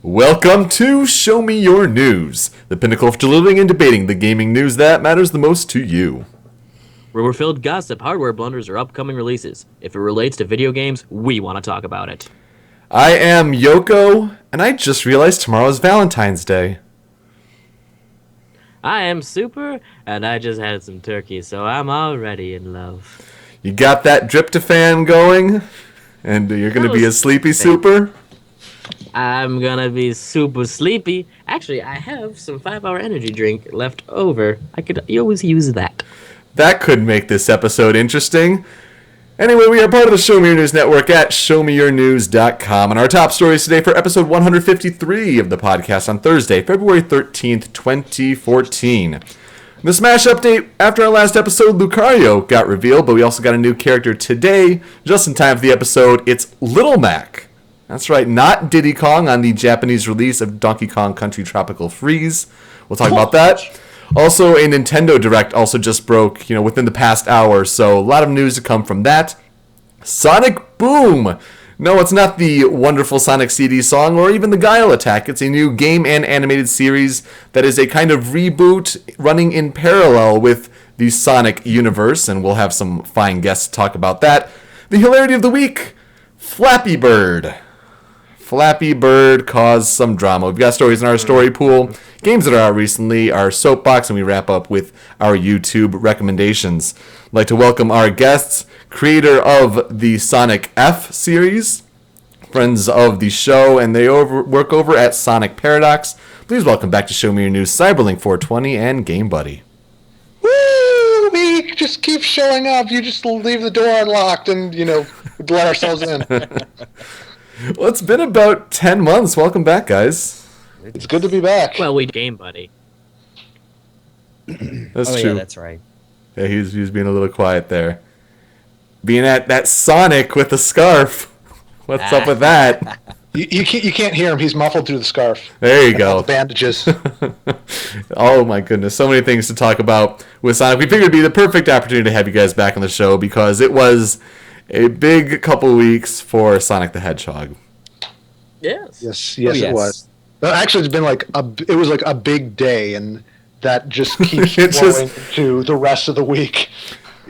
Welcome to Show Me Your News, the pinnacle of delivering and debating the gaming news that matters the most to you. Rumor-filled gossip, hardware blunders, or upcoming releases. If it relates to video games, we want to talk about it. I am Yoko, and I just realized tomorrow is Valentine's Day. I am Super, and I just had some turkey, so I'm already in love. You got that tryptophan going, and you're going to be a sleepy Super? I'm gonna be super sleepy. Actually, I have some 5-hour energy drink left over. You always use that. That could make this episode interesting. Anyway, we are part of the Show Me Your News network at showmeyournews.com. And our top stories today for episode 153 of the podcast on Thursday, February 13th, 2014. The Smash update, after our last episode, Lucario got revealed, but we also got a new character today. Just in time for the episode, it's Little Mac. That's right, not Diddy Kong on the Japanese release of Donkey Kong Country Tropical Freeze. We'll talk about that. Also, a Nintendo Direct also just broke, within the past hour, so a lot of news to come from that. Sonic Boom! No, it's not the wonderful Sonic CD song or even the Guile Attack. It's a new game and animated series that is a kind of reboot running in parallel with the Sonic universe, and we'll have some fine guests talk about that. The hilarity of the week, Flappy Bird. Flappy Bird caused some drama. We've got stories in our story pool, games that are out recently, our soapbox, and we wrap up with our YouTube recommendations. I'd like to welcome our guests, creator of the Sonic F series, friends of the show, and they work over at Sonic Paradox. Please welcome back to Show Me Your News, Cyberlink 420 and Game Buddy. Woo! We just keep showing up. You just leave the door unlocked and, let ourselves in. Well, it's been about 10 months. Welcome back, guys. It's good to be back. Well, we Game Buddy. That's true. Yeah, that's right. Yeah, he was being a little quiet there. Being at that Sonic with the scarf. What's up with that? You can't hear him. He's muffled through the scarf. There you And all go. the bandages. Oh my goodness, so many things to talk about with Sonic. We figured it'd be the perfect opportunity to have you guys back on the show because it was a big couple weeks for Sonic the Hedgehog. Yes. Yes, yes. it was. But actually, it's been it was like a big day, and that just keeps It going to the rest of the week.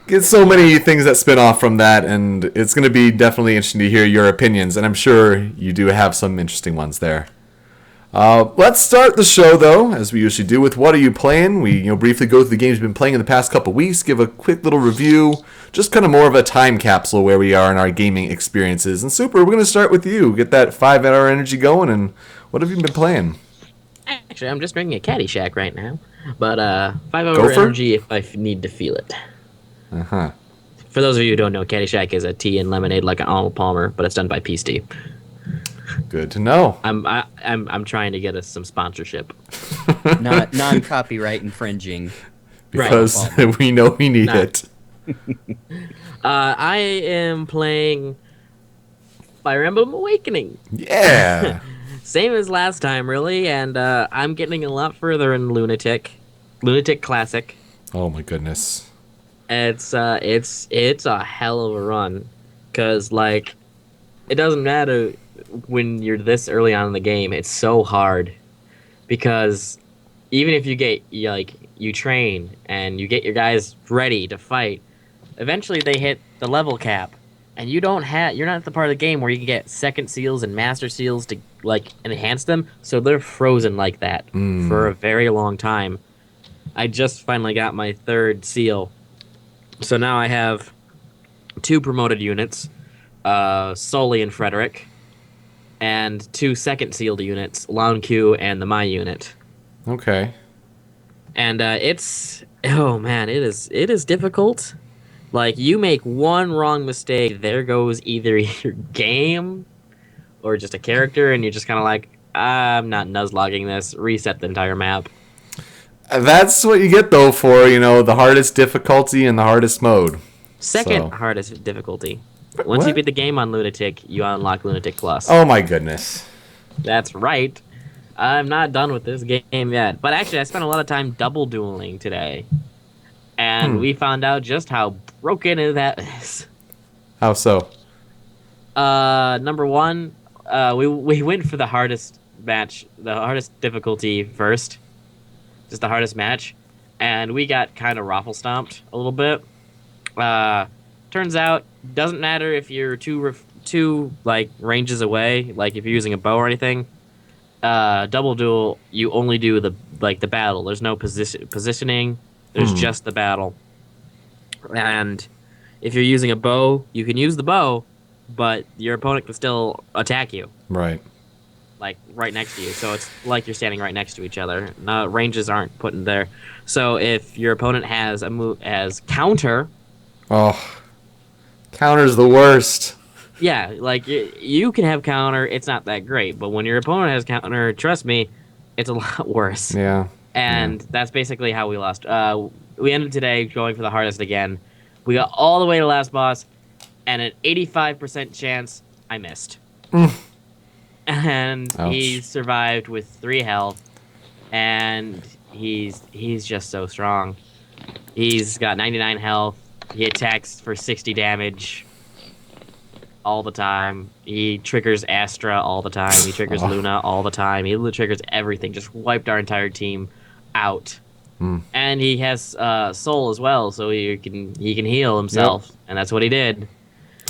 It's so many things that spin off from that, and it's going to be definitely interesting to hear your opinions, and I'm sure you do have some interesting ones there. Let's start the show, though, as we usually do, with What Are You Playing? We briefly go through the games we've been playing in the past couple weeks, give a quick little review, just kind of more of a time capsule where we are in our gaming experiences. And Super, we're going to start with you. Get that 5-hour energy going, and what have you been playing? Actually, I'm just drinking a Caddyshack right now. But 5-hour Gopher? energy if I need to feel it. Uh-huh. For those of you who don't know, Caddyshack is a tea and lemonade like an Arnold Palmer, but it's done by Peace Tea. Good to know. I'm trying to get us some sponsorship. Not non-copyright infringing. Because we know we need it. I am playing Fire Emblem Awakening. Yeah. Same as last time, really, and I'm getting a lot further in Lunatic Classic. Oh my goodness. It's a hell of a run, cause it doesn't matter when you're this early on in the game. It's so hard, because even if you train and you get your guys ready to fight, eventually they hit the level cap, and you're not at the part of the game where you can get second seals and master seals to enhance them. So they're frozen like that for a very long time. I just finally got my 3rd seal. So now I have 2 promoted units, Sully and Frederick, and 2 second sealed units, Lon Q and the My unit. Okay. And it is difficult. You make one wrong mistake, there goes either your game or just a character, and you're just kind of I'm not nuzlogging this, reset the entire map. That's what you get, though, for, the hardest difficulty and the hardest mode. Second hardest difficulty. Once you beat the game on Lunatic, you unlock Lunatic Plus. Oh my goodness. That's right. I'm not done with this game yet. But actually, I spent a lot of time double dueling today. And we found out just how broken that is. How so? Number one, we went for the hardest match, the hardest difficulty first, just the hardest match, and we got kind of raffle stomped a little bit. Turns out, doesn't matter if you're two like ranges away, like if you're using a bow or anything. Double duel, you only do the battle. There's no positioning. There's just the battle. And if you're using a bow, you can use the bow, but your opponent can still attack you. Right. Like right next to you, so it's like you're standing right next to each other. Ranges aren't put in there. So if your opponent has a move as counter, counter's the worst. yeah, like you can have counter. It's not that great, but when your opponent has counter, trust me, it's a lot worse. Yeah. And that's basically how we lost. We ended today going for the hardest again. We got all the way to last boss, and an 85% chance I missed. And Ouch. he survived with 3 health, and he's just so strong. He's got 99 health. He attacks for 60 damage all the time. He triggers Astra all the time. He triggers Luna all the time. He triggers everything. Just wiped our entire team out. And he has soul as well, so he can heal himself, and that's what he did.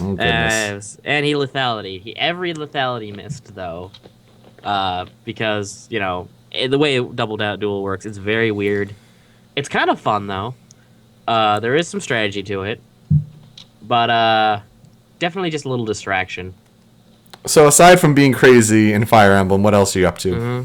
Oh, goodness. And he lethality. Every lethality missed though, because the way double duel works, it's very weird. It's kind of fun though. There is some strategy to it, but definitely just a little distraction. So aside from being crazy in Fire Emblem, what else are you up to?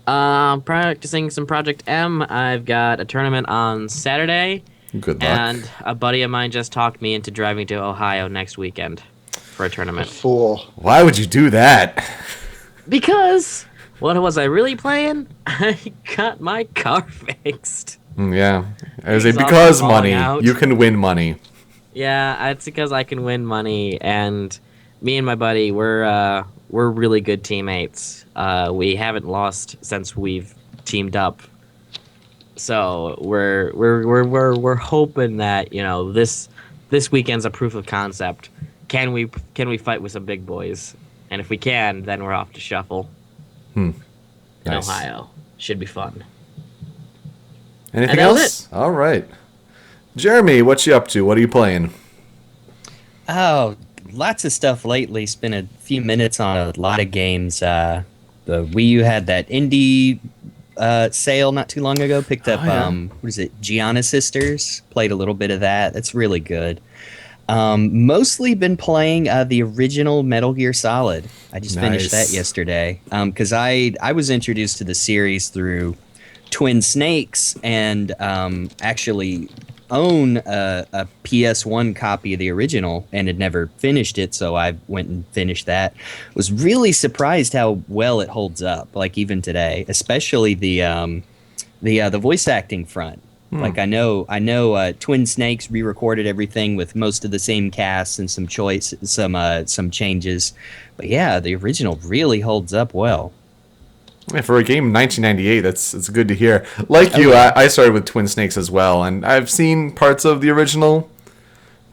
Practicing some Project M. I've got a tournament on Saturday. Good luck. And a buddy of mine just talked me into driving to Ohio next weekend for a tournament. Fool. Why would you do that? Because what was I really playing? I got my car fixed. Yeah. I was Things because all falling money. out. You can win money. Yeah, it's because I can win money, and me and my buddy, we're really good teammates. We haven't lost since we've teamed up. So we're hoping that this weekend's a proof of concept. Can we fight with some big boys? And if we can, then we're off to shuffle in Nice. Ohio. Should be fun. Anything And that was else? All right. Jeremy, what you up to? What are you playing? Oh, lots of stuff lately. Spent a few minutes on a lot of games. The Wii U had that indie sale not too long ago. Picked up what is it? Gianna Sisters. Played a little bit of that. That's really good. Mostly been playing the original Metal Gear Solid. I just finished that yesterday. Because I was introduced to the series through Twin Snakes and actually own a PS1 copy of the original and had never finished it, so I went and finished that. Was really surprised how well it holds up, like even today, especially the voice acting front. Like I know Twin Snakes re-recorded everything with most of the same cast and some changes, but yeah, the original really holds up well. Yeah, for a game in 1998, it's good to hear. Like you, I started with Twin Snakes as well, and I've seen parts of the original,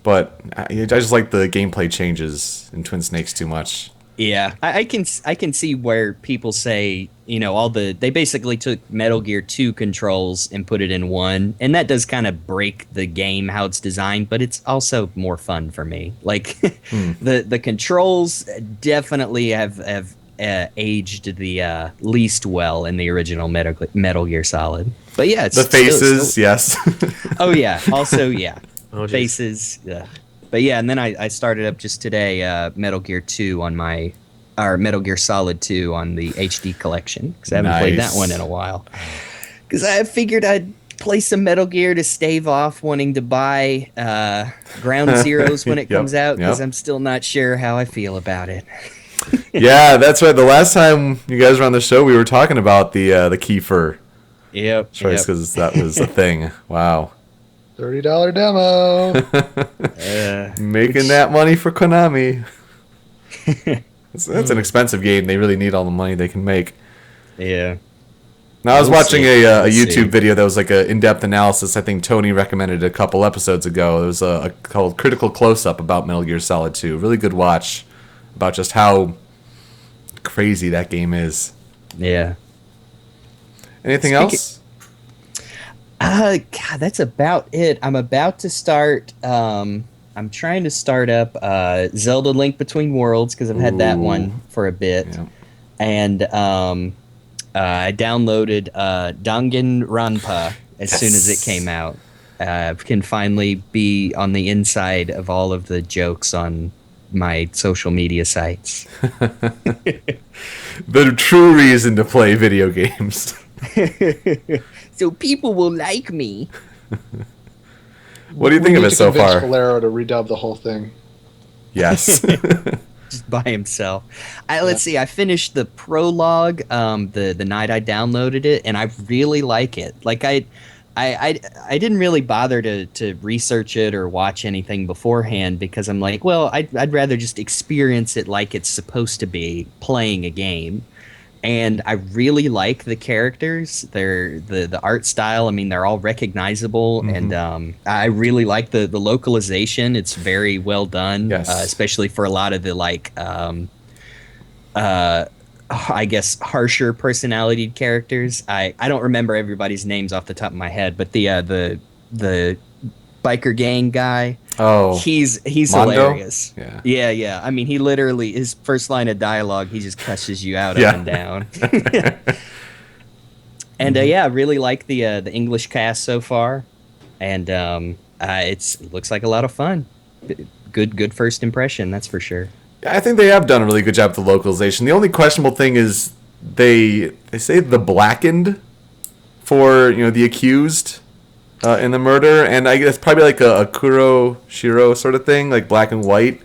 but I just like the gameplay changes in Twin Snakes too much. Yeah, I can see where people say, they basically took Metal Gear 2 controls and put it in one, and that does kind of break the game how it's designed, but it's also more fun for me. Like the controls definitely have aged the least well in the original Metal Gear Solid. But yeah, it's The faces, yes. Oh yeah, also yeah, Oh, geez. faces. Yeah. But yeah, and then I started up just today Metal Gear 2 on Metal Gear Solid 2 on the HD collection because I haven't played that one in a while. Because I figured I'd play some Metal Gear to stave off wanting to buy Ground Zeroes when it comes out because I'm still not sure how I feel about it. Yeah, that's right. The last time you guys were on the show, we were talking about the Kiefer Yep. choice because that was a thing. Wow. $30 demo. Making that money for Konami. That's an expensive game. They really need all the money they can make. Yeah. Now, I was We'll watching see. a We'll YouTube see. video that was like an in-depth analysis. I think Tony recommended a couple episodes ago. It was called Critical Close-Up about Metal Gear Solid 2. Really good watch about just how crazy that game is. Yeah. Anything Speaking- else? God, that's about it. I'm about to start. I'm trying to start up Zelda Link Between Worlds because I've had that Ooh. one for a bit. Yeah. And I downloaded Danganronpa as soon as it came out. Can finally be on the inside of all of the jokes on my social media sites. The true reason to play video games. So people will like me. What do you think of it so convince far? Valero to redub the whole thing. Yes. Just by himself. Let's see. I finished the prologue the night I downloaded it, and I really like it. Like I didn't really bother to research it or watch anything beforehand because I'm like, well, I'd rather just experience it like it's supposed to be playing a game. And I really like the characters. They're the art style. I mean, they're all recognizable, and I really like the localization. It's very well done, Yes. especially for a lot of the I guess harsher personality characters. I don't remember everybody's names off the top of my head, but the biker gang guy. Oh, He's Mondo? hilarious. Yeah. Yeah. I mean, he literally his first line of dialogue, he just cusses you out Yeah. up and down. And yeah, I really like the English cast so far, and it looks like a lot of fun. Good first impression, that's for sure. I think they have done a really good job with the localization. The only questionable thing is they say the blackened for the accused in the murder, and I guess probably like a Kuro Shiro sort of thing, like black and white.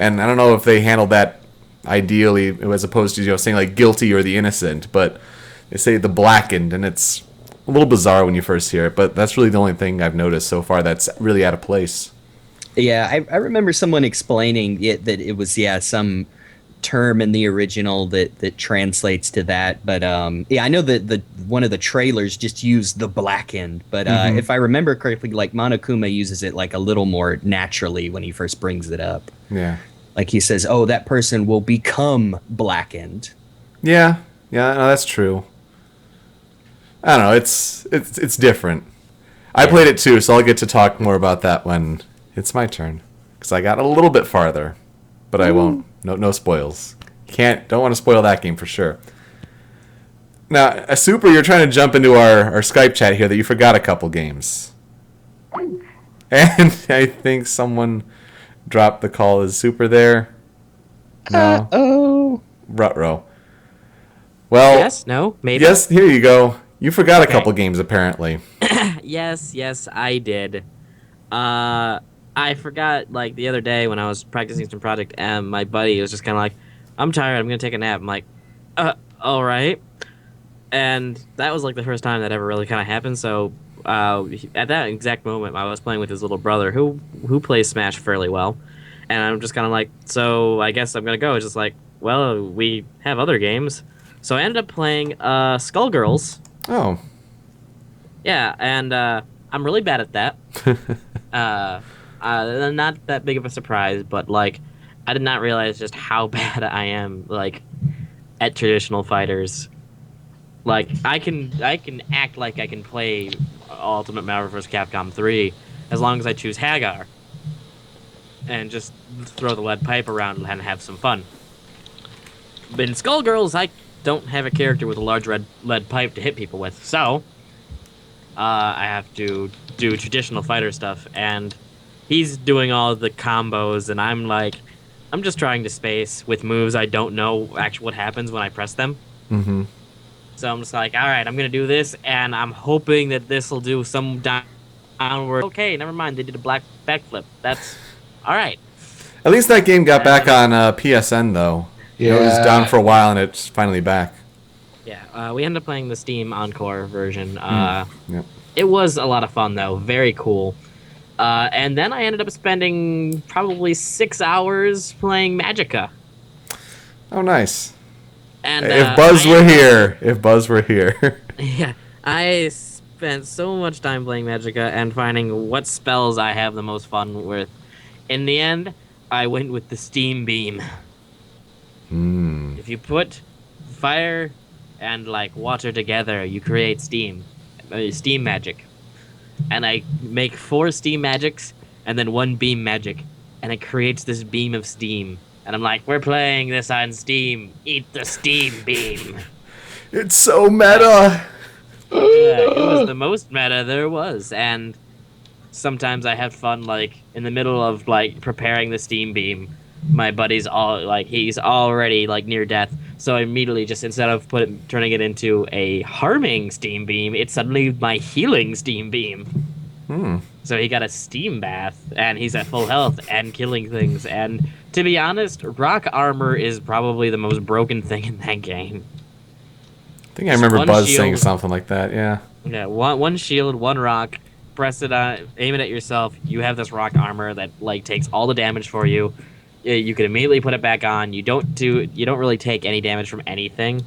And I don't know if they handled that ideally as opposed to saying like guilty or the innocent, but they say the blackened, and it's a little bizarre when you first hear it. But that's really the only thing I've noticed so far that's really out of place. Yeah, I remember someone explaining that it was some term in the original that translates to that, but yeah, I know that the one of the trailers just used the blackened, but if I remember correctly, like Monokuma uses it like a little more naturally when he first brings it up. Yeah. Like he says, "Oh, that person will become blackened." Yeah, no, that's true. I don't know. It's different. I played it too, so I'll get to talk more about that when it's my turn, because I got a little bit farther, but I won't. No spoils. Don't want to spoil that game for sure. Now, Super, you're trying to jump into our Skype chat here that you forgot a couple games, and I think someone dropped the call. Is Super there? No. Oh, Ruh-roh. Well. Yes? No? Maybe? Yes. Here you go. You forgot a couple games apparently. Yes, I did. I forgot, like, the other day when I was practicing some Project M, my buddy was just kind of like, I'm tired, I'm going to take a nap. I'm like, all right. And that was, like, the first time that ever really kind of happened, so at that exact moment, I was playing with his little brother, who plays Smash fairly well, and I'm just kind of like, so I guess I'm going to go. It's just like, well, we have other games. So I ended up playing Skullgirls. Oh. Yeah, and I'm really bad at that. Not that big of a surprise, but like, I did not realize just how bad I am, like, at traditional fighters. Like, I can act like I can play Ultimate Marvel vs. Capcom 3 as long as I choose Hagar and just throw the lead pipe around and have some fun. But in Skullgirls, I don't have a character with a large lead pipe to hit people with, so I have to do traditional fighter stuff, and he's doing all the combos, and I'm just trying to space with moves I don't know actually what happens when I press them. Mm-hmm. So I'm just like, all right, I'm going to do this, and I'm hoping that this will do some downward. Okay, never mind, they did a black backflip. That's all right. At least that game got back on PSN, though. Yeah. It was down for a while, and it's finally back. Yeah, we ended up playing the Steam Encore version. Yep. It was a lot of fun, though. Very cool. And then I ended up spending probably 6 hours playing Magicka. Oh, nice. And If Buzz were here. Yeah, I spent so much time playing Magicka and finding what spells I have the most fun with. In the end, I went with the Steam Beam. If you put fire and like water together, you create steam, steam magic. And I make 4 steam magics and then 1 beam magic, and it creates this beam of steam. And I'm like, we're playing this on Steam. Eat the steam beam. It's so meta. Yeah, it was the most meta there was, and sometimes I have fun like in the middle of like preparing the steam beam. My buddy's he's already like near death, so I immediately just instead of turning it into a harming steam beam, it's suddenly my healing steam beam. So he got a steam bath, and he's at full health and killing things. And to be honest, rock armor is probably the most broken thing in that game. I think I remember Buzz shield. saying something like that. Yeah. Yeah, one shield, 1 rock. Press it on, aim it at yourself. You have this rock armor that like takes all the damage for you. You can immediately put it back on. You don't really take any damage from anything.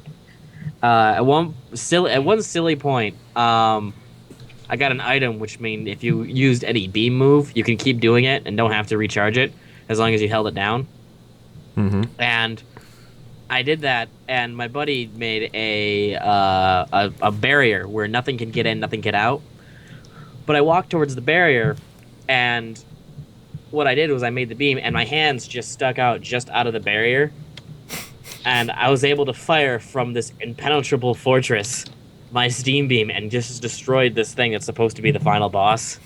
At one silly point, I got an item which means if you used any beam move, you can keep doing it and don't have to recharge it as long as you held it down. Mm-hmm. And I did that, and my buddy made a barrier where nothing can get in, nothing can get out. But I walked towards the barrier, and what I did was I made the beam, and my hands just stuck out just out of the barrier, and I was able to fire from this impenetrable fortress my steam beam and just destroyed this thing that's supposed to be the final boss.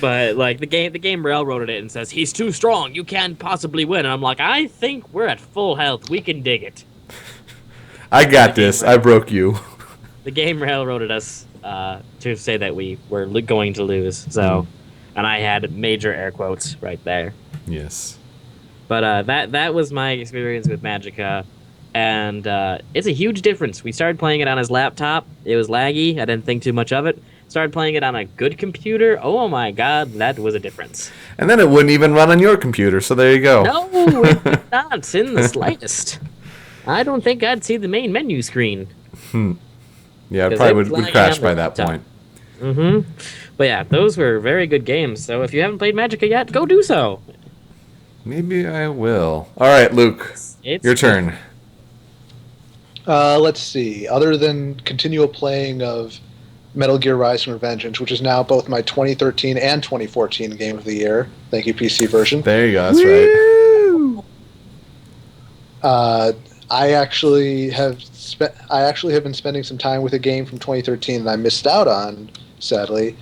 But like the game railroaded it and says he's too strong, you can't possibly win. And I'm like, I think we're at full health, we can dig it. I got this. I broke you. The game railroaded us to say that we were going to lose. So, and I had major air quotes right there. Yes. But that was my experience with Magicka. And it's a huge difference. We started playing it on his laptop. It was laggy. I didn't think too much of it. Started playing it on a good computer. Oh my god, that was a difference. And then it wouldn't even run on your computer, so there you go. No, it did not in the slightest. I don't think I'd see the main menu screen. Yeah, it probably would crash by that point. Mm-hmm. But yeah, those were very good games. So if you haven't played Magicka yet, go do so. Maybe I will. All right, Luke, your turn. Let's see. Other than continual playing of Metal Gear Rising: Revengeance, which is now both my 2013 and 2014 Game of the Year. Thank you, PC version. There you go. That's right. I actually have been spending some time with a game from 2013 that I missed out on, sadly.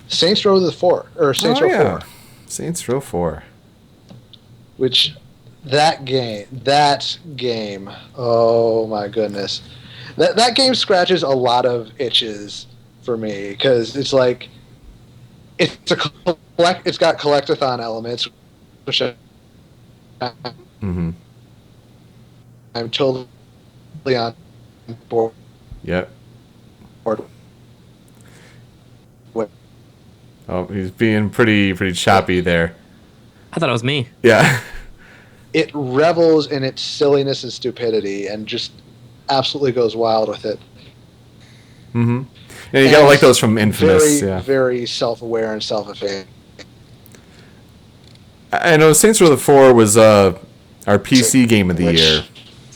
Saints Row 4. Saints Row 4. Which that game, oh my goodness. That game scratches a lot of itches for me, because it's like it's got collectathon elements, which I'm totally on board. Yep. Oh, he's being pretty choppy there. I thought it was me. Yeah. It revels in its silliness and stupidity and just absolutely goes wild with it. Mm-hmm. Yeah, you gotta like those from Infamous. Very, yeah. very self-aware and self-effacing. I know Saints Row 4 was our PC game of the year.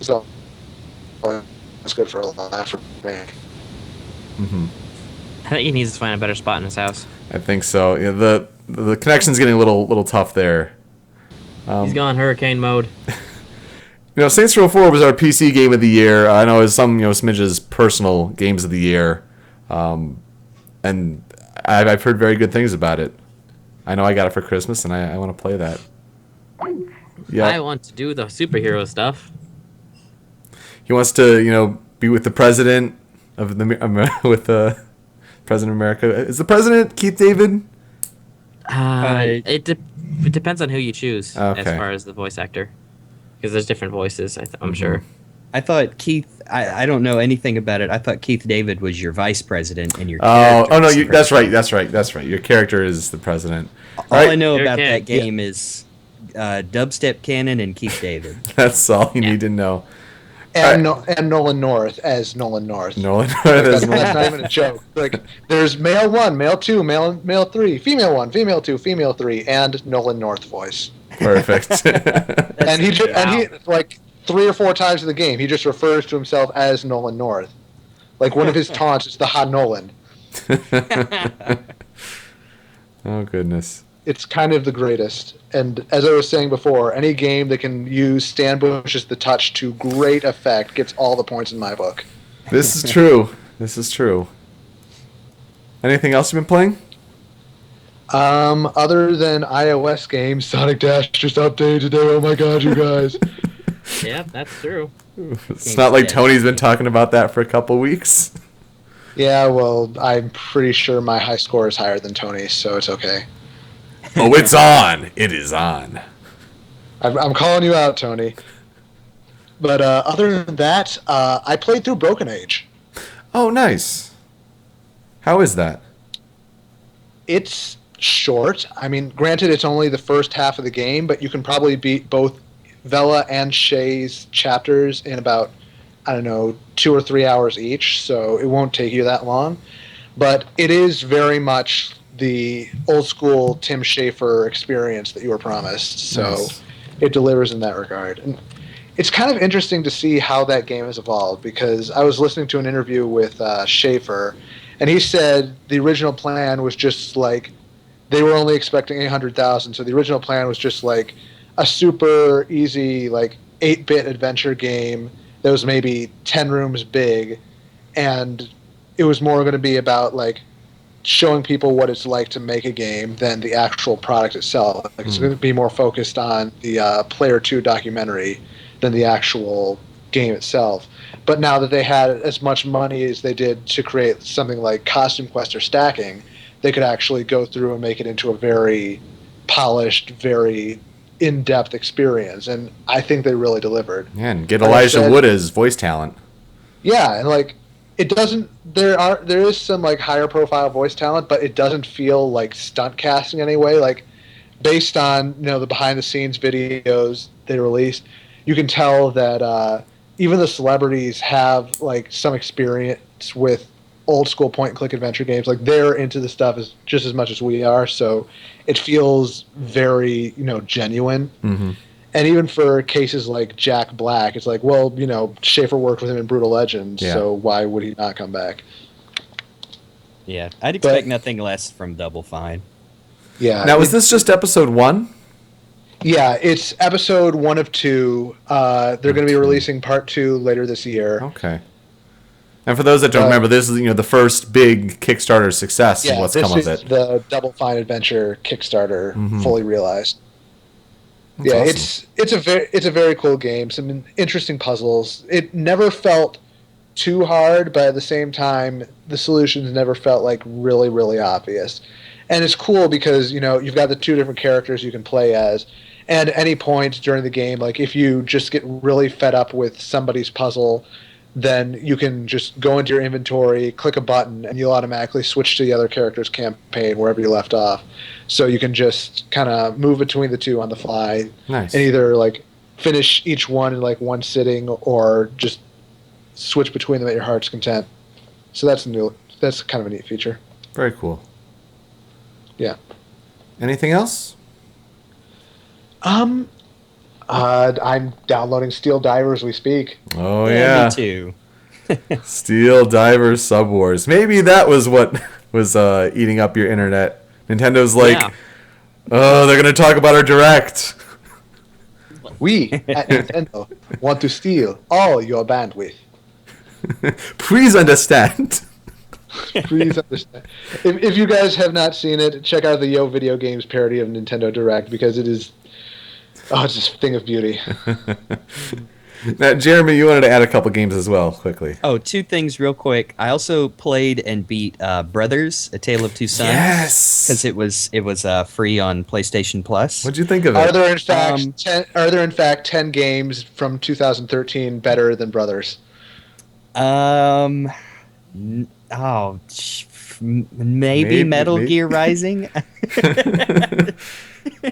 So it's good for a lot for me. Mm-hmm. I think he needs to find a better spot in his house. I think so. Yeah, the connection's getting a little tough there. He's gone hurricane mode. Saints Row 4 was our PC game of the year. I know it was some Smidge's personal games of the year, and I've heard very good things about it. I know I got it for Christmas, and I want to play that. Yeah, I want to do the superhero stuff. He wants to be with the president of President of America. Is the president Keith David? It depends on who you choose Okay. as far as the voice actor, because there's different voices. I'm sure. I thought Keith. I don't know anything about it. I thought Keith David was your vice president and your. Oh no! was the That's right. Your character is the president. All I know Your about that character. game is Dubstep Cannon and Keith David. That's all you need to know. And Nolan North as Nolan North. Nolan. That's not even a joke. Like, there's male 1, male 2, male 3, female 1, female 2, female 3, and Nolan North voice. Perfect. And he 3 or 4 times in the game, he just refers to himself as Nolan North. Like, one of his taunts is the Ha Nolan. Oh, goodness. It's kind of the greatest. And as I was saying before, any game that can use Stan Bush's The Touch to great effect gets all the points in my book. This is true. This is true. Anything else you've been playing? Other than iOS games, Sonic Dash just updated today. Oh my god, you guys. Yeah, that's true. It's not like Tony's been talking about that for a couple weeks. Yeah, well, I'm pretty sure my high score is higher than Tony's, so it's okay. Oh, it's on. It is on. I'm calling you out, Tony. But other than that, I played through Broken Age. Oh, nice. How is that? It's short. I mean, granted, it's only the first half of the game, but you can probably beat both Vela and Shay's chapters in about, I don't know, 2 or 3 hours each, so it won't take you that long. But it is very much the old school Tim Schafer experience that you were promised, so Nice. it delivers in that regard. And it's kind of interesting to see how that game has evolved, because I was listening to an interview with Schafer, and he said the original plan was just like, they were only expecting 800,000, so the original plan was just like a super easy, like 8-bit adventure game that was maybe 10 rooms big, and it was more going to be about like showing people what it's like to make a game than the actual product itself. Like, it's going to be more focused on the Player 2 documentary than the actual game itself. But now that they had as much money as they did to create something like Costume Quest or Stacking, they could actually go through and make it into a very polished, very in-depth experience. And I think they really delivered. Yeah, and get Like I Elijah said- Wood as voice talent. Yeah, and like, it doesn't. There is some like higher profile voice talent, but it doesn't feel like stunt casting anyway. Like, based on the behind the scenes videos they released, you can tell that even the celebrities have like some experience with old school point and click adventure games. Like, they're into the stuff just as much as we are, so it feels very genuine. Mm-hmm. And even for cases like Jack Black, it's like, well, Schaefer worked with him in Brutal Legends, Yeah. so why would he not come back? Yeah, I'd expect But- nothing less from Double Fine. Yeah. Now, is this just episode 1? Yeah, it's episode 1 of 2. They're going to be releasing part 2 later this year. Okay. And for those that don't remember, this is the first big Kickstarter success and what's this come of is it. the Double Fine Adventure Kickstarter Mhm. fully realized. That's Yeah, awesome. it's a very cool game. Some interesting puzzles. It never felt too hard, but at the same time, the solutions never felt like really, really obvious. And it's cool because you've got the 2 different characters you can play as, and at any point during the game, like if you just get really fed up with somebody's puzzle, then you can just go into your inventory, click a button, and you'll automatically switch to the other character's campaign wherever you left off. So you can just kind of move between the 2 on the fly, Nice. and either like finish each one in like one sitting, or just switch between them at your heart's content. So that's new. That's kind of a neat feature. Very cool. Yeah. Anything else? I'm downloading Steel Diver as we speak. Oh, yeah. Me too. Steel Diver Sub Wars. Maybe that was what was eating up your internet. Nintendo's like, Yeah. oh, they're going to talk about our Direct. We at Nintendo want to steal all your bandwidth. Please understand. Please understand. If you guys have not seen it, check out the Yo Video Games parody of Nintendo Direct, because it is, it's just a thing of beauty. Now, Jeremy, you wanted to add a couple games as well, quickly. Oh, 2 things real quick. I also played and beat Brothers: A Tale of Two Sons. Yes. Because it was free on PlayStation Plus. What'd you think of Are it? there in fact 10 games from 2013 better than Brothers? Maybe Metal maybe. Gear Rising.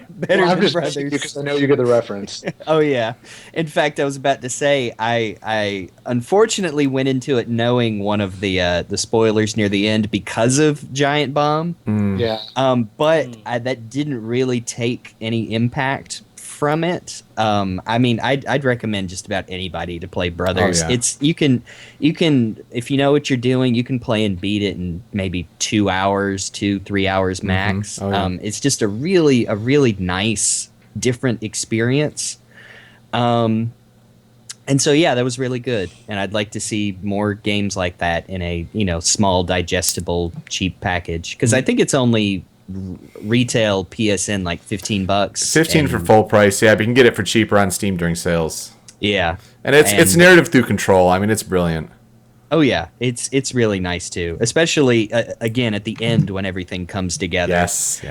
Better I'm than just Brothers. messing you because I know you get the reference. Oh yeah. In fact, I was about to say I unfortunately went into it knowing one of the spoilers near the end because of Giant Bomb. Mm. Yeah. But that didn't really take any impact from it. I mean, I'd recommend just about anybody to play Brothers. Oh, yeah. It's you can if you know what you're doing, you can play and beat it in maybe 2 hours, 2-3 hours max. Oh, yeah. It's just a really nice, different experience. And so yeah, that was really good, and I'd like to see more games like that in a small, digestible, cheap package, because I think it's only retail PSN like $15. 15 for full price, yeah, but you can get it for cheaper on Steam during sales. Yeah, And it's narrative through control. I mean, it's brilliant. Oh yeah, it's really nice too, especially again at the end when everything comes together. Yes.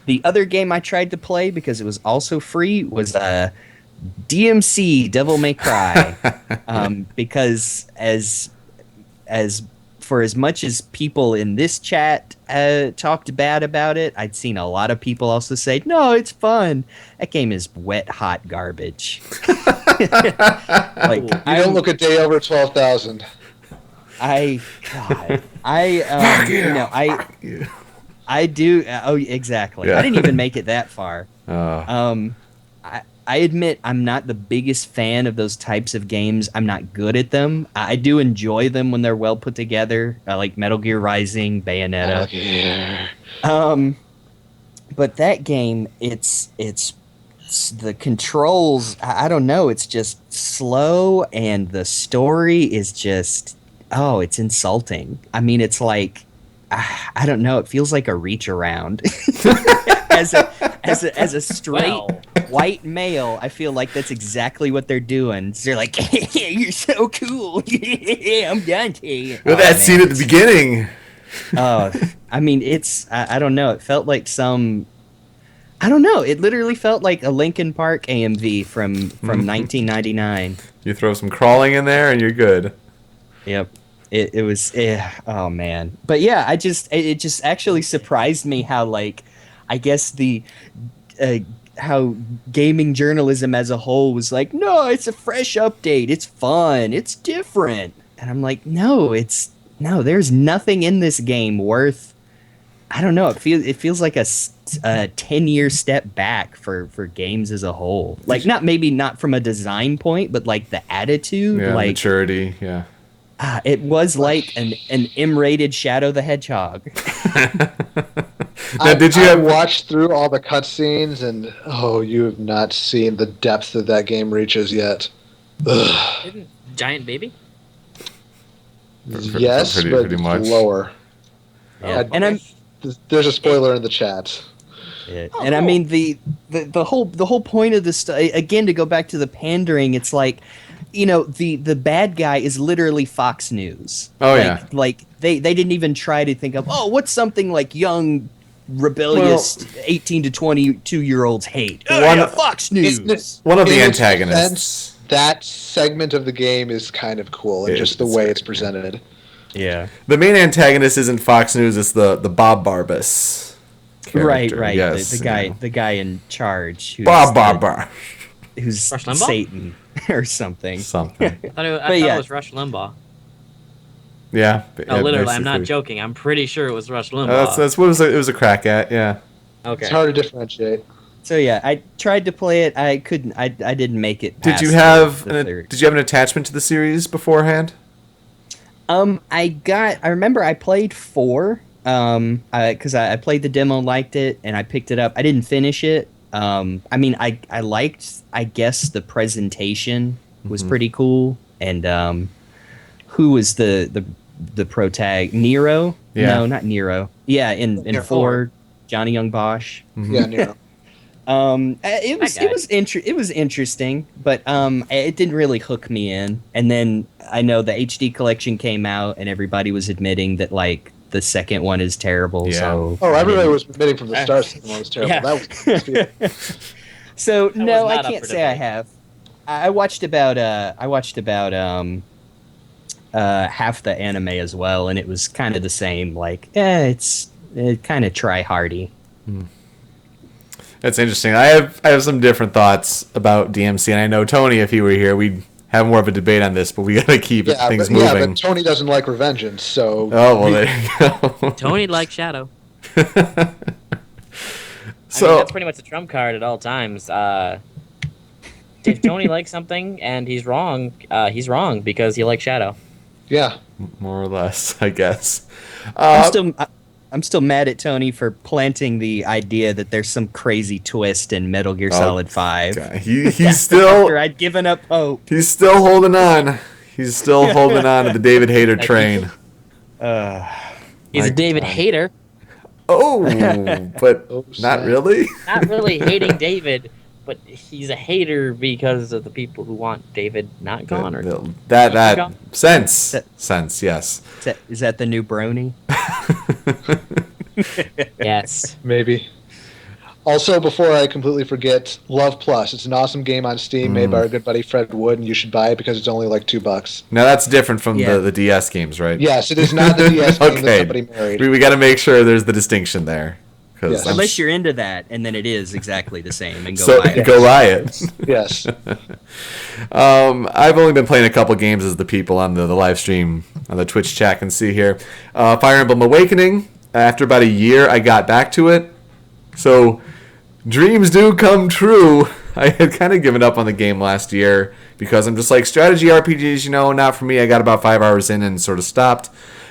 The other game I tried to play because it was also free was DMC Devil May Cry, because as for as much as people in this chat talked bad about it, I'd seen a lot of people also say, no, it's fun. That game is wet hot garbage. Like, You don't look a day over 12,000. I do. Oh, exactly. Yeah. I didn't even make it that far. Oh. I admit I'm not the biggest fan of those types of games. I'm not good at them. I do enjoy them when they're well put together. I like Metal Gear Rising, Bayonetta. But that game, it's the controls. I don't know. It's just slow, and the story is just it's insulting. I mean, it's like I don't know. It feels like a reach around. as a straight white male, I feel like that's exactly what they're doing. They're like, "You're so cool, I'm Dante." Well, that scene at the beginning. I mean, I don't know. It felt like I don't know. It literally felt like a Linkin Park AMV from 1999. You throw some crawling in there, and you're good. Yep. It was. Oh man. But yeah, it just actually surprised me how, like, I guess how gaming journalism as a whole was like, no, it's a fresh update. It's fun. It's different. And I'm like, no, there's nothing in this game worth. I don't know. It feels like a 10-year step back for games as a whole. Like, not from a design point, but like the attitude, like maturity. Yeah. It was like an M-rated Shadow the Hedgehog. Now, I watched through all the cutscenes, and you have not seen the depth that game reaches yet. Isn't Giant Baby? Yes, pretty much. Lower. Yeah. And there's a spoiler in the chat. Yeah. And I mean the whole point of this again, to go back to the pandering, it's like, the bad guy is literally Fox News. Like they didn't even try to think of what's something like young, rebellious 18 to 22-year-olds hate. Fox News. One of the antagonists. That segment of the game is kind of cool, and just the way it's presented. Yeah. The main antagonist isn't Fox News; it's the Bob Barbas character. Right. Yes, the guy in charge. Bob Barbar. Who's Rush Limbaugh? Satan or something. I thought it was Rush Limbaugh. Yeah. No, literally, I'm not basically. joking. I'm pretty sure it was Rush Limbaugh. That's what it was a crack at. Yeah. Okay. It's hard to differentiate. So yeah, I tried to play it. I couldn't. I didn't make it. Did Past you have the third. Did you have an attachment to the series beforehand? I remember I played 4. Because I played the demo, liked it, and I picked it up. I didn't finish it. I mean, I liked, I guess, the presentation was pretty cool. And who was the protag? Nero? Yeah. No, not Nero. Yeah, in 4, Johnny Young Bosch. Yeah, Nero. It was interesting, but it didn't really hook me in. And then I know the HD collection came out, and everybody was admitting that, like, the second one is terrible. Yeah. So Everybody was admitting from the start that one was terrible. Yeah. That was so no, was I not up can't for say I debate. have. I watched about half the anime as well, and it was kind of the same. Like, it's kind of try hardy. That's interesting. I have some different thoughts about DMC, and I know Tony, if he were here, we'd have more of a debate on this, but we gotta keep things moving. Yeah, but Tony doesn't like Revengeance, so... Oh, well, there you go. Tony liked Shadow. I mean, that's pretty much a trump card at all times. If Tony likes something and he's wrong because he likes Shadow. Yeah. more or less, I guess. I'm still mad at Tony for planting the idea that there's some crazy twist in Metal Gear Solid 5. God, he's still After I'd given up hope. he's still holding on. He's still holding on to the David Hayter train. He's a David God. hater. Oh, but Oh, not snap. really. Not really hating David, but he's a hater because of the people who want David not gone. Or That gone. sense, yes. Is that the new brony? Yes. Maybe. Also, before I completely forget, Love Plus. It's an awesome game on Steam made by our good buddy Fred Wood, and you should buy it because it's only like $2. Now that's different from Yeah. the DS games, right? Yes, it is not the DS game that Okay. somebody married. We got to make sure there's the distinction there. 'Cause Yes. I'm Unless you're into that, and then it is exactly the same. And go so buy it. go buy it. Yes. I've only been playing a couple games as the people on the live stream on the Twitch chat can see here. Fire Emblem Awakening. After about a year, I got back to it. So dreams do come true. I had kind of given up on the game last year because I'm just like, strategy RPGs, not for me. I got about 5 hours in and sort of stopped.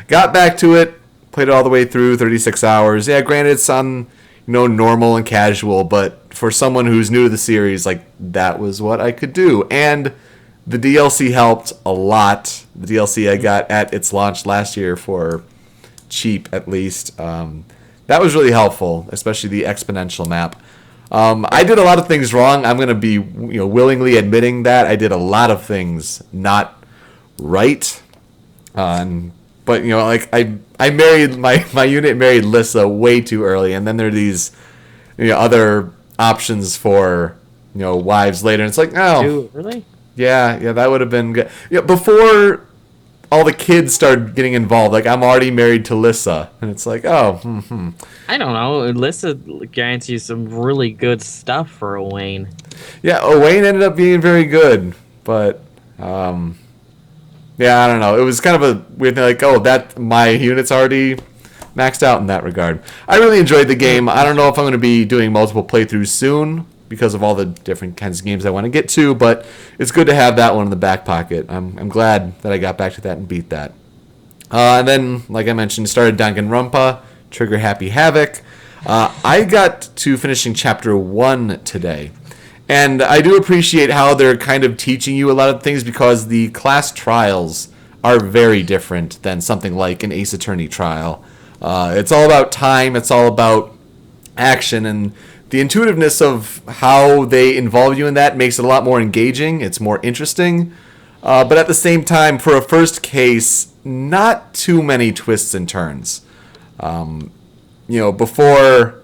Got back to it, played it all the way through, 36 hours. Yeah, granted it's on normal and casual, but for someone who's new to the series, like, that was what I could do. And the DLC helped a lot. The DLC I got at its launch last year for cheap, at least. That was really helpful, especially the exponential map. I did a lot of things wrong. I'm going to be willingly admitting that. I did a lot of things not right. But like I married my unit married Lissa way too early, and then there are these other options for wives later, and it's like, oh, Dude, really? yeah, that would have been good. Before all the kids started getting involved, like, I'm already married to Lissa, and it's like, oh, I don't know. Alyssa guarantees some really good stuff for Wayne. yeah. Wayne ended up being very good, but yeah, I don't know. It was kind of a weird thing, like, oh, that my unit's already maxed out in that regard. I really enjoyed the game. I don't know if I'm going to be doing multiple playthroughs soon because of all the different kinds of games I want to get to, but it's good to have that one in the back pocket. I'm glad that I got back to that and beat that. And then, like I mentioned, started Danganronpa, Trigger Happy Havoc. I got to finishing Chapter 1 today. And I do appreciate how they're kind of teaching you a lot of things because the class trials are very different than something like an Ace Attorney trial. It's all about time, it's all about action, and the intuitiveness of how they involve you in that makes it a lot more engaging, it's more interesting. But at the same time, for a first case, not too many twists and turns. Before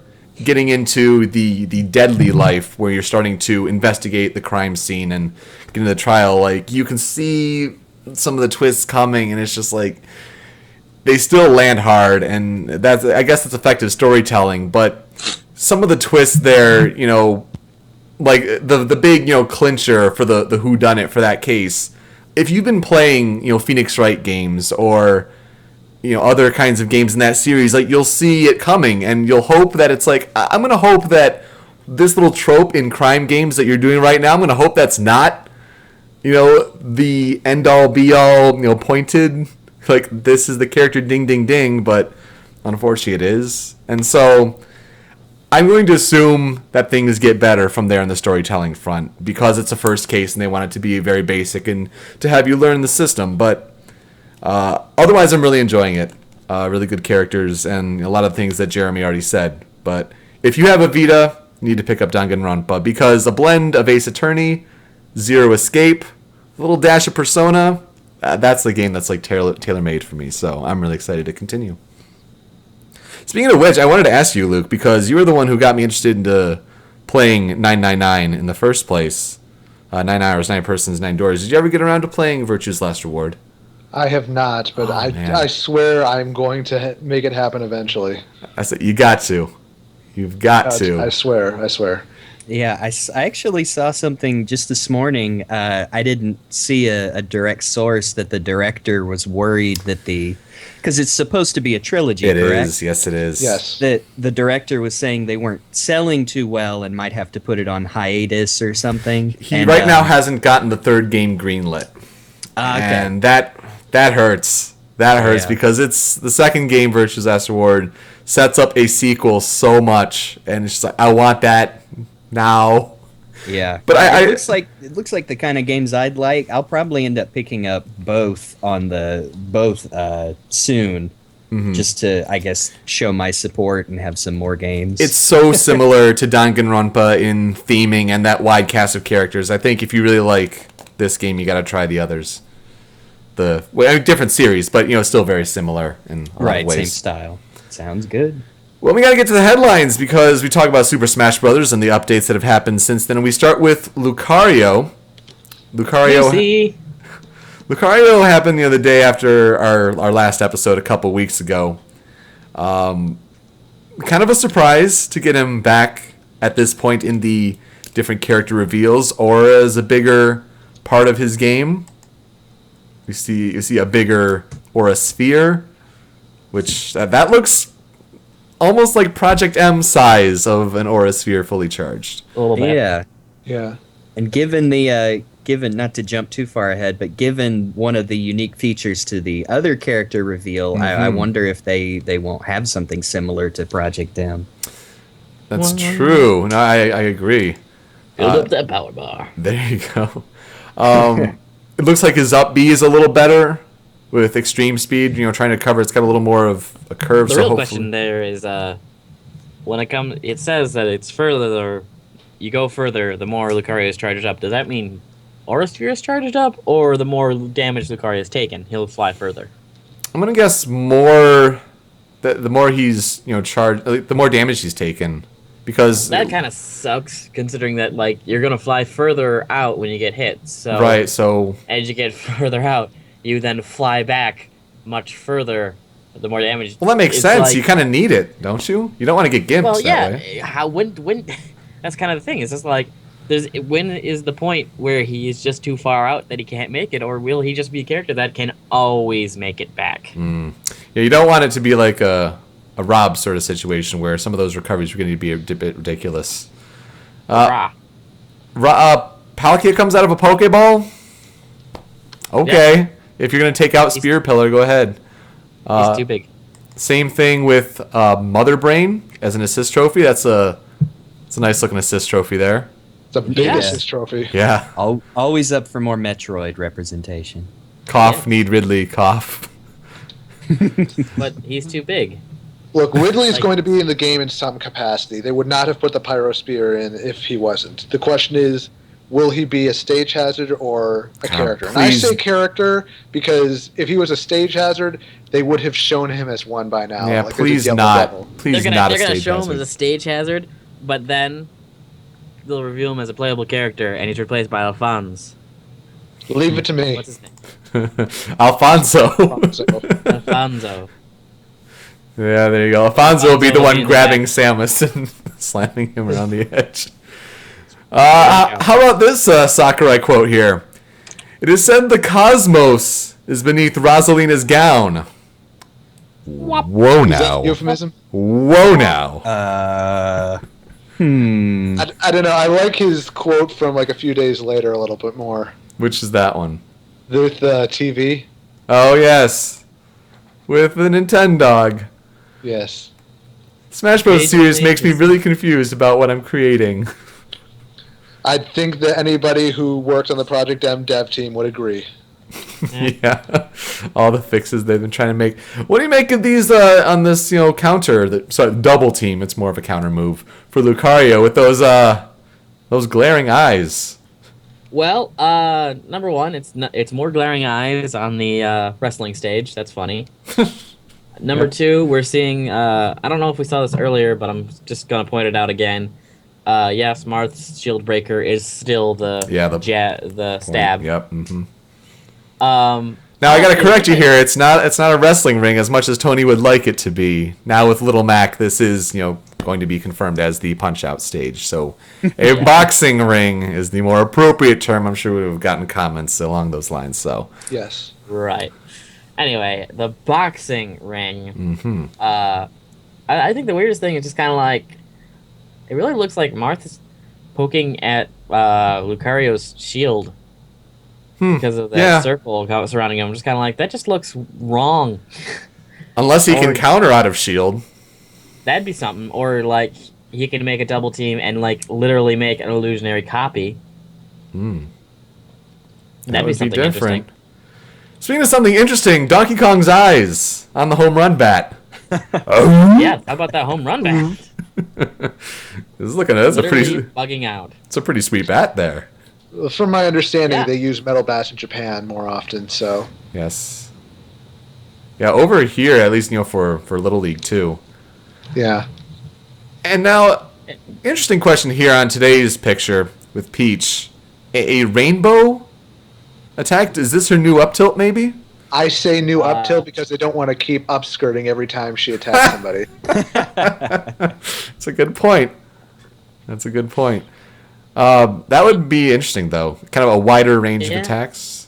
getting into the deadly life where you're starting to investigate the crime scene and get into the trial, like, you can see some of the twists coming, and it's just like they still land hard, and I guess that's effective storytelling. But some of the twists there, like the big clincher for the whodunit for that case. If you've been playing Phoenix Wright games or other kinds of games in that series, like, you'll see it coming, and you'll hope that it's like, I'm going to hope that this little trope in crime games that you're doing right now, I'm going to hope that's not, the end-all, be-all, pointed, like, this is the character, ding, ding, ding, but unfortunately it is. And so I'm going to assume that things get better from there in the storytelling front because it's a first case and they want it to be very basic and to have you learn the system, but otherwise, I'm really enjoying it. Really good characters and a lot of things that Jeremy already said. But if you have a Vita, you need to pick up Danganronpa because a blend of Ace Attorney, Zero Escape, a little dash of Persona, that's the game that's like tailor-made for me. So I'm really excited to continue. Speaking of which, I wanted to ask you, Luke, because you were the one who got me interested into playing 999 in the first place. 9 hours, 9 persons, 9 doors. Did you ever get around to playing Virtue's Last Reward? I have not, but Man. I swear I'm going to make it happen eventually. I said, you got to. You've got to. I swear. Yeah, I actually saw something just this morning. I didn't see a direct source that the director was worried that because it's supposed to be a trilogy, It correct? is. Yes, it is. Yes. That the director was saying they weren't selling too well and might have to put it on hiatus or something. He And, right now hasn't gotten the third game greenlit. okay. And that hurts. That hurts Yeah. because it's the second game, Virtue's Last Reward, sets up a sequel so much, and it's just like, I want that now. Yeah, But it looks like the kind of games I'd like. I'll probably end up picking up both soon, just to, I guess, show my support and have some more games. It's so similar to Danganronpa in theming and that wide cast of characters. I think if you really like this game, you got to try the others. Different series, but still very similar in a lot of ways. Same style. Sounds good. Well, we got to get to the headlines because we talk about Super Smash Bros. And the updates that have happened since then. And we start with Lucario. PC. Lucario happened the other day after our last episode a couple weeks ago. Kind of a surprise to get him back at this point in the different character reveals, or as a bigger part of his game. You see a bigger Aura Sphere, which that looks almost like Project M size of an Aura Sphere fully charged. A little bit. Yeah. Yeah. And given not to jump too far ahead, but given one of the unique features to the other character reveal, I wonder if they won't have something similar to Project M. That's true. No, I agree. Build up that power bar. There you go. It looks like his up B is a little better with extreme speed. Trying to cover. It's got a little more of a curve. The so real hopefully... question there is, when it says that it's further, you go further, the more Lucario is charged up. Does that mean Aura Sphere is charged up, or the more damage Lucario has taken, he'll fly further? I'm gonna guess more. The more he's charged, the more damage he's taken, because That kind of sucks, considering that you're gonna fly further out when you get hit. So right. So as you get further out, you then fly back much further. The more damage. well, that makes it's sense. like- You kind of need it, don't you? You don't want to get gimped Well, that yeah. way. How when that's kind of the thing. It's just when is the point where he is just too far out that he can't make it, or will he just be a character that can always make it back? Yeah, you don't want it to be like a Rob sort of situation where some of those recoveries are going to be a bit ridiculous. Rah. Palkia comes out of a Pokeball. Okay, if you're going to take out Spear Pillar, go ahead. He's too big. Same thing with Mother Brain as an assist trophy. It's a nice looking assist trophy there. It's a big Yeah. assist trophy. Yeah. Always up for more Metroid representation. Cough, need Ridley, cough. But he's too big. Look, Ridley is Like- going to be in the game in some capacity. They would not have put the Pyro Spear in if he wasn't. The question is, will he be a stage hazard or a character? And I please. say character because if he was a stage hazard, they would have shown him as one by now. Yeah, there's a please double not. double. Please They're not gonna a stage show him hazard. as a stage hazard, but then they'll reveal him as a playable character, and he's replaced by Alphonse. Leave it to me. What's his name? Alfonso. So, Alfonso. Yeah, there you go. Alfonso will be the Alfonso will one be in the grabbing back. Samus and slamming him around the edge. How about this Sakurai quote here? It is said the cosmos is beneath Rosalina's gown. Whoa now. euphemism? Whoa now. I don't know. I like his quote from a few days later a little bit more. Which is that one? With TV. Oh, yes. With the Nintendog. Yes. Smash Bros. Ages series and makes me ages. really confused about what I'm creating. I think that anybody who worked on the Project M dev team would agree. Yeah, all the fixes they've been trying to make. What do you make of these on this counter? Double team. It's more of a counter move for Lucario with those glaring eyes. Well, number one, it's more glaring eyes on the wrestling stage. That's funny. Number two, we're seeing. I don't know if we saw this earlier, but I'm just gonna point it out again. Yes, Marth's Shield Breaker is still the stab. Yep. Mm-hmm. Um, Now I gotta correct you here. It's not a wrestling ring as much as Tony would like it to be. Now with Little Mac, this is going to be confirmed as the Punch-Out stage. So a boxing ring is the more appropriate term. I'm sure we would have gotten comments along those lines. So Yes. Right. Anyway, the boxing ring. hmm I think the weirdest thing is just kind of like, it really looks like Martha's poking at Lucario's shield because of that circle surrounding him. I'm just kind of like, that just looks wrong. Unless he can counter out of shield. That'd be something. Or like he can make a double team and like literally make an illusionary copy. That'd be something interesting. Speaking of something interesting, Donkey Kong's eyes on the home run bat. Yeah, how about that home run bat? That's a pretty bugging out. It's a pretty sweet bat there. From my understanding, they use metal bats in Japan more often. So yes, yeah. Over here, at least for Little League too. Yeah. And now, interesting question here on today's picture with Peach. A rainbow attack? Is this her new up tilt? Maybe. I say new up tilt because they don't want to keep upskirting every time she attacks somebody. That's a good point. That would be interesting, though. Kind of a wider range of attacks,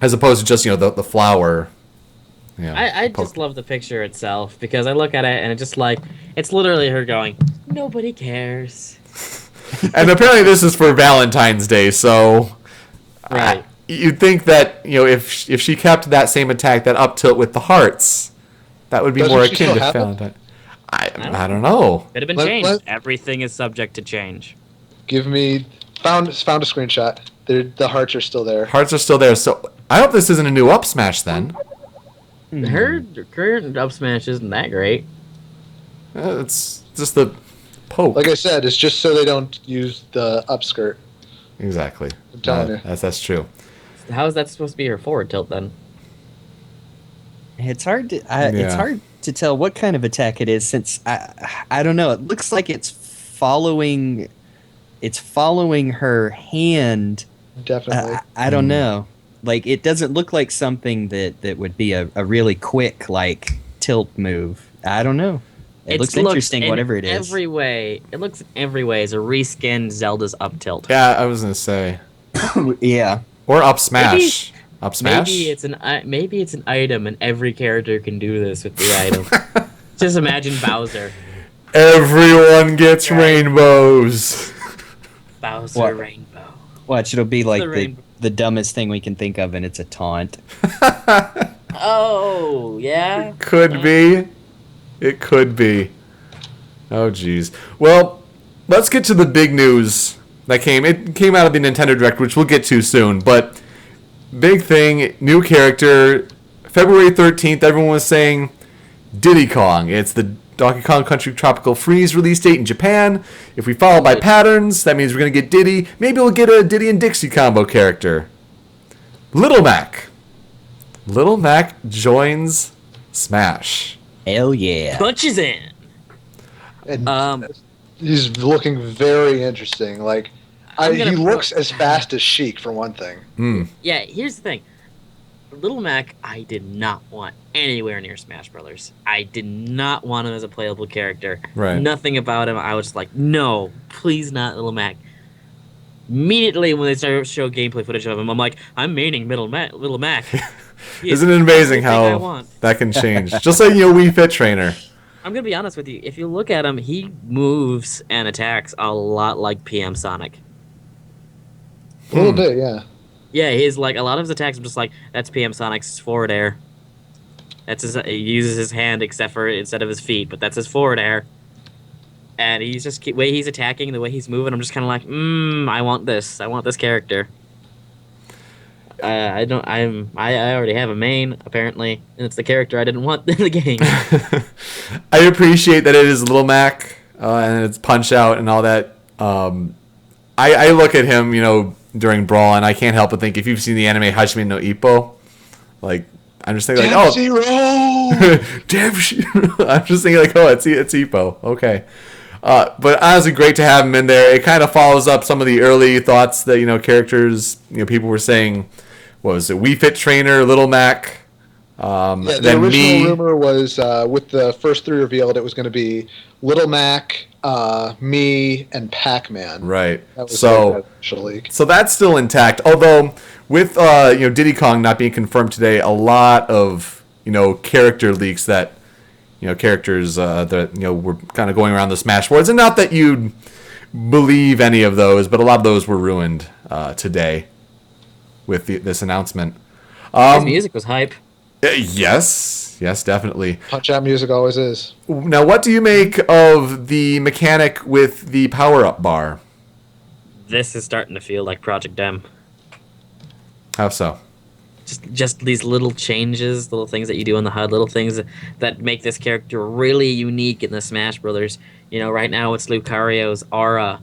as opposed to just the flower. Yeah. I just love the picture itself because I look at it and it's literally her going, nobody cares. And apparently this is for Valentine's Day, so right. You'd think that if she kept that same attack, that up tilt with the hearts, that would be more akin to Valentine. I don't know. Could have been changed. Everything is subject to change. Found a screenshot. The hearts are still there. Hearts are still there. So I hope this isn't a new up smash then. Her current up smash isn't that great. It's just the poke. Like I said, it's just so they don't use the upskirt. Exactly. I'm telling you. That's true. How is that supposed to be her forward tilt then? It's hard to tell what kind of attack it is since I don't know. It looks like it's following her hand. Definitely. I don't know. Like it doesn't look like something that would be a really quick like tilt move. I don't know. It looks interesting, whatever it is. It looks in every way as a reskinned Zelda's up tilt. Yeah, I was gonna say. Yeah. Or up smash. Up smash. Maybe it's an item, and every character can do this with the item. Just imagine Bowser. Everyone gets rainbows. Bowser rainbow. Watch, it'll be like the dumbest thing we can think of, and it's a taunt. Oh yeah. Could be. It could be. Oh, geez. Well, let's get to the big news that came. It came out of the Nintendo Direct, which we'll get to soon. But big thing, new character. February 13th, everyone was saying Diddy Kong. It's the Donkey Kong Country Tropical Freeze release date in Japan. If we follow by patterns, that means we're going to get Diddy. Maybe we'll get a Diddy and Dixie combo character. Little Mac. Little Mac joins Smash. Hell yeah. Punches in. And he's looking very interesting. Like he looks as fast as Sheik for one thing. Yeah, here's the thing. Little Mac, I did not want anywhere near Smash Brothers. I did not want him as a playable character. Right. Nothing about him. I was just like, no, please not Little Mac. Immediately when they started to show gameplay footage of him, I'm like, I'm maining Little Mac. Isn't it amazing how that can change? Just like Wii Fit Trainer. I'm gonna be honest with you. If you look at him, he moves and attacks a lot like PM Sonic. A little bit, yeah. Yeah, he's like a lot of his attacks. I'm just like, that's PM Sonic's forward air. He uses his hand instead of his feet, but that's his forward air. And he's just the way he's attacking, the way he's moving. I'm just kind of like, I want this. I want this character. I already have a main apparently, and it's the character I didn't want in the game. I appreciate that it is Little Mac and it's Punch Out and all that. I look at him, during Brawl, and I can't help but think if you've seen the anime Hajime no Ippo, like I'm just thinking like, Zero! Damn Zero! I'm just thinking like, it's Ippo. Okay. But honestly, great to have him in there. It kind of follows up some of the early thoughts that characters people were saying. What was it? Wii Fit Trainer, Little Mac. The original rumor was with the first three revealed, it was going to be Little Mac, me, and Pac-Man. Right. That was So their official leak. so that's still intact. Although with Diddy Kong not being confirmed today, a lot of character leaks that characters that were kind of going around the Smash boards, and not that you'd believe any of those, but a lot of those were ruined today with this announcement. His music was hype. Yes, definitely. Punch-Out music always is. Now, what do you make of the mechanic with the power-up bar? This is starting to feel like Project M. How so? Just these little changes, little things that you do in the HUD, little things that make this character really unique in the Smash Brothers. Right now it's Lucario's aura,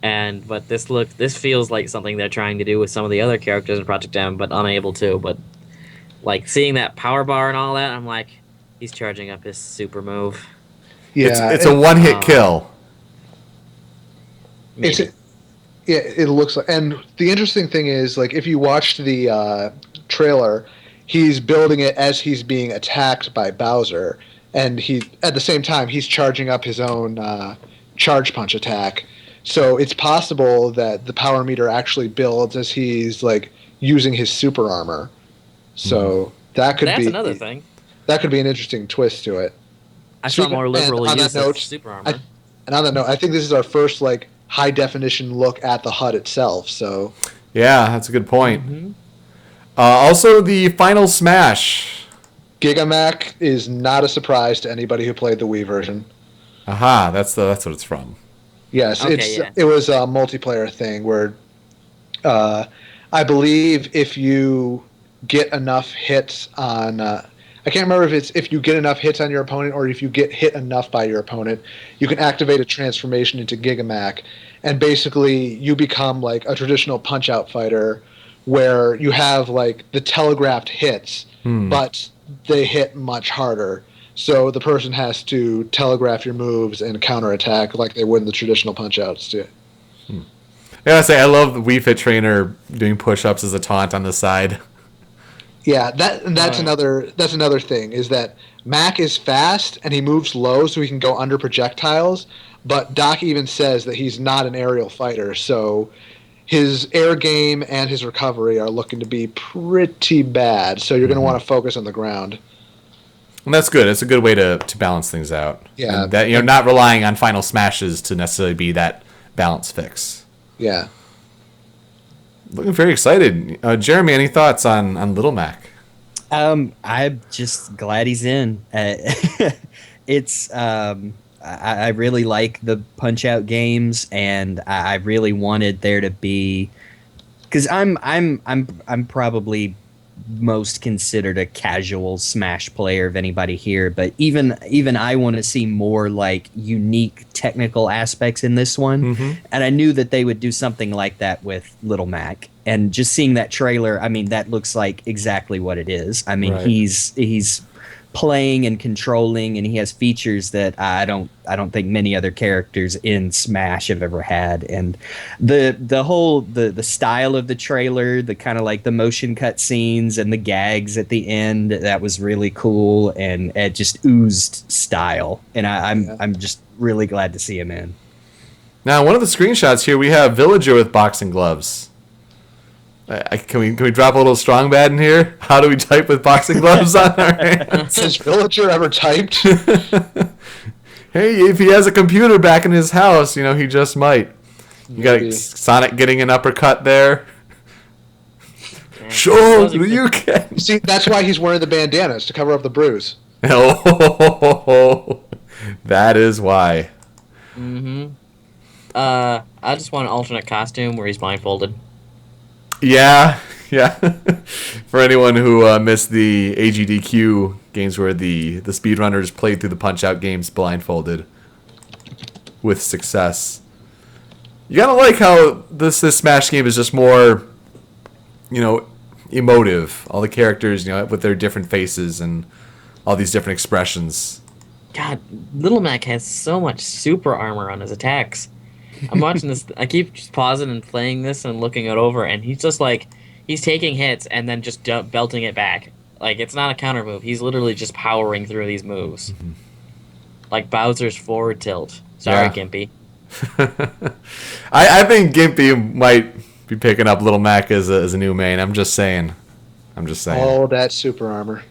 but this feels like something they're trying to do with some of the other characters in Project M, but unable to. But like seeing that power bar and all that, I'm like, he's charging up his super move. Yeah, it's a one-hit kill. Maybe. It looks like. And the interesting thing is, like, if you watched the trailer, he's building it as he's being attacked by Bowser, and at the same time he's charging up his own charge punch attack. So it's possible that the power meter actually builds as he's like using his super armor. So that's another thing. That could be an interesting twist to it. I saw more liberal on use that note, of super armor. And on that note, I think this is our first like high definition look at the HUD itself. So yeah, that's a good point. Also, the final Smash. Gigamac is not a surprise to anybody who played the Wii version. Aha, that's what it's from. Yes, Okay, it was a multiplayer thing where I believe if you get enough hits on I can't remember if it's if you get enough hits on your opponent or if you get hit enough by your opponent, you can activate a transformation into Gigamac, and basically you become like a traditional Punch-Out fighter where you have like the telegraphed hits, but they hit much harder. So the person has to telegraph your moves and counterattack like they would in the traditional Punch-Outs too. Yeah, I love the Wii Fit Trainer doing push-ups as a taunt on the side. Yeah, that's another thing is that Mac is fast and he moves low so he can go under projectiles, but Doc even says that he's not an aerial fighter, so his air game and his recovery are looking to be pretty bad, so you're going to want to focus on the ground. And that's good. It's a good way to balance things out. Yeah. And that not relying on final smashes to necessarily be that balance fix. Yeah. Looking very excited. Jeremy, any thoughts on Little Mac? I'm just glad he's in. It's I really like the Punch-Out games, and I really wanted there to be, because I'm probably most considered a casual Smash player of anybody here, but even I want to see more like unique technical aspects in this one, and I knew that they would do something like that with Little Mac, and just seeing that trailer, I mean, that looks like exactly what it is. I mean, Right. he's playing and controlling, and he has features that I don't think many other characters in Smash have ever had. And the whole the style of the trailer, the kind of like the motion cut scenes and the gags at the end, that was really cool, and it just oozed style. And I'm just really glad to see him in. Now, one of the screenshots here, we have Villager with boxing gloves. Can we drop a little strong bad in here? How do we type with boxing gloves on our hands? Has Villager ever typed? Hey, if he has a computer back in his house, he just might. You got Maybe. Sonic getting an uppercut there. Sure, you can. See, that's why he's wearing the bandanas, to cover up the bruise. Oh, that is why. I just want an alternate costume where he's blindfolded. Yeah. For anyone who missed the AGDQ games where the speedrunners played through the Punch-Out games blindfolded with success. You gotta like how this Smash game is just more, emotive. All the characters, with their different faces and all these different expressions. God, Little Mac has so much super armor on his attacks. I'm watching this. I keep just pausing and playing this and looking it over, and he's just like, he's taking hits and then just belting it back. Like, it's not a counter move. He's literally just powering through these moves. like Bowser's forward tilt. Sorry, Yeah. Gimpy. I think Gimpy might be picking up Little Mac as a new main. I'm just saying. Oh, that super armor.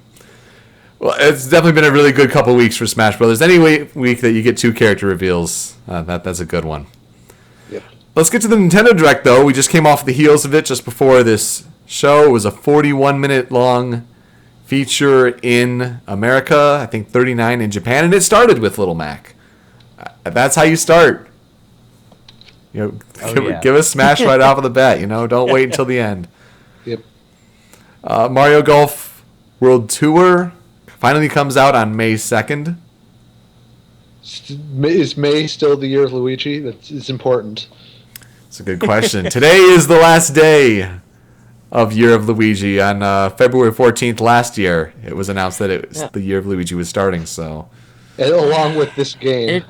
Well, it's definitely been a really good couple weeks for Smash Brothers. Any week that you get 2 character reveals, that's a good one. Yep. Let's get to the Nintendo Direct, though. We just came off the heels of it just before this show. It was a 41-minute long feature in America, I think 39 in Japan, and it started with Little Mac. That's how you start. Give us Smash right off of the bat. Don't wait until the end. Yep. Mario Golf World Tour finally comes out on May 2nd. Is May still the year of Luigi? It's important. It's a good question. Today is the last day of Year of Luigi. On February 14th last year, it was announced that the Year of Luigi was starting. So, And along with this game.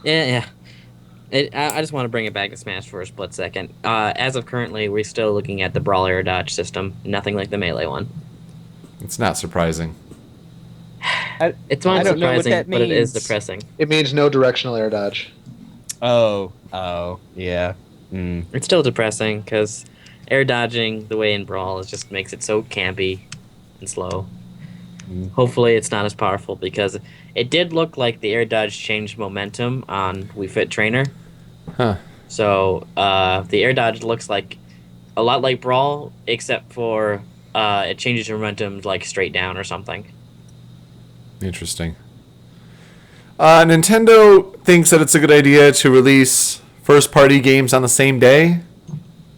Yeah. I just want to bring it back to Smash for a split second. As of currently, we're still looking at the Brawl Air Dodge system. Nothing like the Melee one. it's not surprising. It's not I don't know what surprising, that but it is means. depressing. It means no directional air dodge. Oh, yeah. It's still depressing because air dodging the way in Brawl just makes it so campy and slow. Hopefully it's not as powerful because it did look like the air dodge changed momentum on Wii Fit Trainer. Huh. So the air dodge looks like a lot like Brawl, except for it changes your momentum like straight down or something. Interesting. Nintendo thinks that it's a good idea to release first-party games on the same day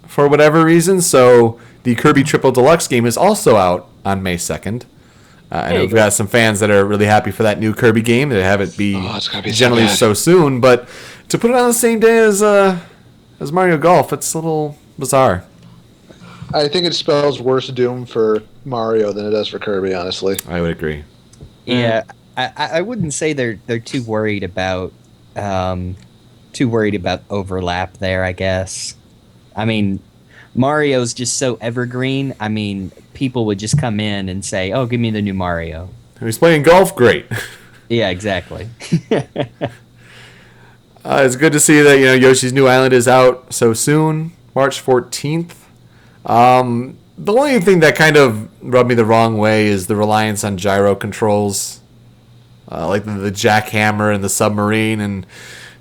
for whatever reason. So the Kirby Triple Deluxe game is also out on May 2nd. I know we've got some fans that are really happy for that new Kirby game. They have it be it's gonna be so generally bad. so soon, but to put it on the same day as Mario Golf, it's a little bizarre. I think it spells worse doom for Mario than it does for Kirby, honestly. I would agree. Yeah, I wouldn't say they're too worried about overlap there. I guess. I mean, Mario's just so evergreen. I mean, people would just come in and say, "Oh, give me the new Mario." He's playing golf, great. Yeah, exactly. It's good to see that Yoshi's New Island is out so soon, March 14th. The only thing that kind of rubbed me the wrong way is the reliance on gyro controls, like the jackhammer and the submarine, and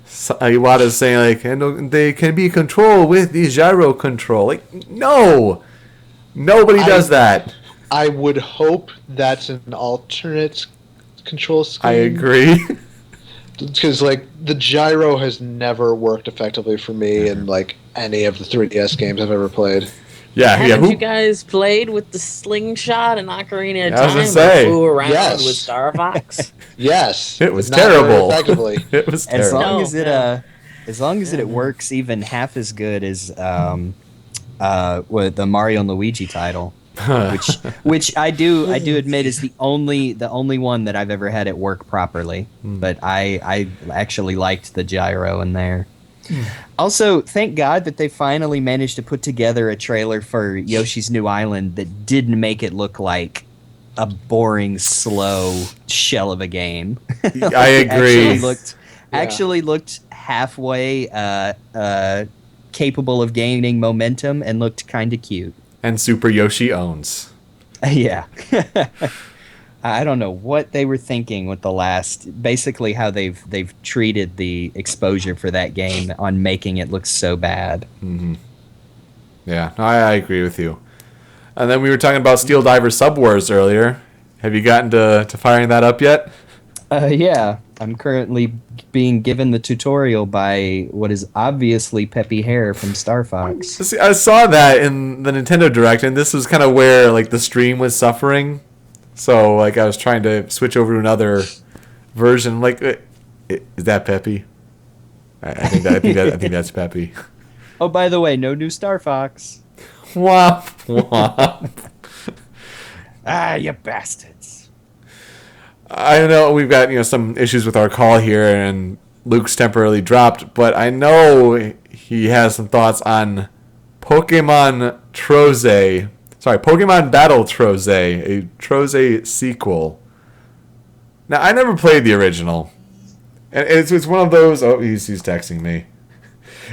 Iwata's saying like, and they can be controlled with the gyro control. Like, no, nobody does that. I would hope that's an alternate control scheme. I agree. Because like the gyro has never worked effectively for me in like any of the 3DS games I've ever played. Haven't you guys played with the slingshot and Ocarina of I was Time? gonna say. Flew around Yes. with Star Fox. Yes, It was not very terrible. effectively. It was As terrible. long No, as it yeah. as long as it works even half as good as with the Mario and Luigi title, which I do admit is the only one that I've ever had it work properly. But I actually liked the gyro in there. Also, thank God that they finally managed to put together a trailer for Yoshi's New Island that didn't make it look like a boring, slow shell of a game. I agree. Actually looked halfway capable of gaining momentum and looked kind of cute. And Super Yoshi owns. Yeah. I don't know what they were thinking with the last, basically how they've treated the exposure for that game on making it look so bad. Yeah, no, I agree with you. And then we were talking about Steel Diver Subwars earlier. Have you gotten to firing that up yet? Yeah, I'm currently being given the tutorial by what is obviously Peppy Hare from Star Fox. See, I saw that in the Nintendo Direct, and this was kind of where like the stream was suffering. So like I was trying to switch over to another version. Like, is that Peppy? I think that's Peppy. Oh, by the way, no new Star Fox. Womp womp. Ah, you bastards. I know we've got some issues with our call here, and Luke's temporarily dropped, but I know he has some thoughts on Pokemon Battle Troze, a Troze sequel. Now, I never played the original, And it's one of those. Oh, he's texting me.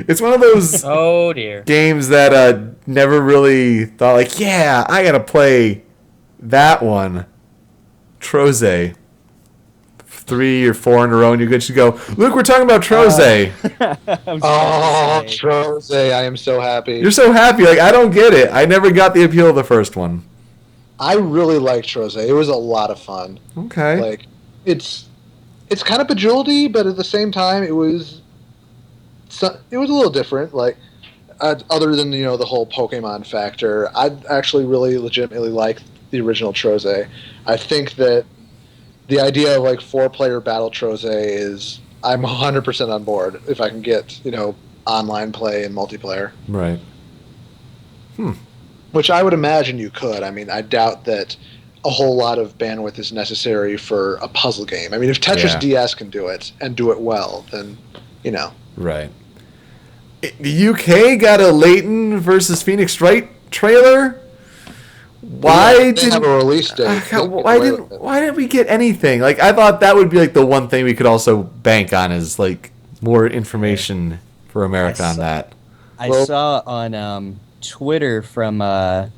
It's one of those Oh dear. games that never really thought like, yeah, I gotta play that one. Troze. 3 or 4 in a row, and you're good to go. Luke, we're talking about Troze. Oh, Troze, I am so happy. You're so happy. Like, I don't get it. I never got the appeal of the first one. I really liked Troze. It was a lot of fun. Okay. Like, it's kind of Bejeweled-y, but at the same time, it was a little different. Like, other than the whole Pokemon factor, I actually really legitimately like the original Troze. I think that the idea of like 4-player battle Troze is I'm 100% on board if I can get online play and multiplayer. Right. Which I would imagine you could. I mean, I doubt that a whole lot of bandwidth is necessary for a puzzle game. I mean, if Tetris DS can do it and do it well, then Right. The UK got a Layton versus Phoenix Wright trailer. Why they have a release date? Why didn't we get anything? Like, I thought that would be like the one thing we could also bank on is like more information for America on that. I saw on Twitter from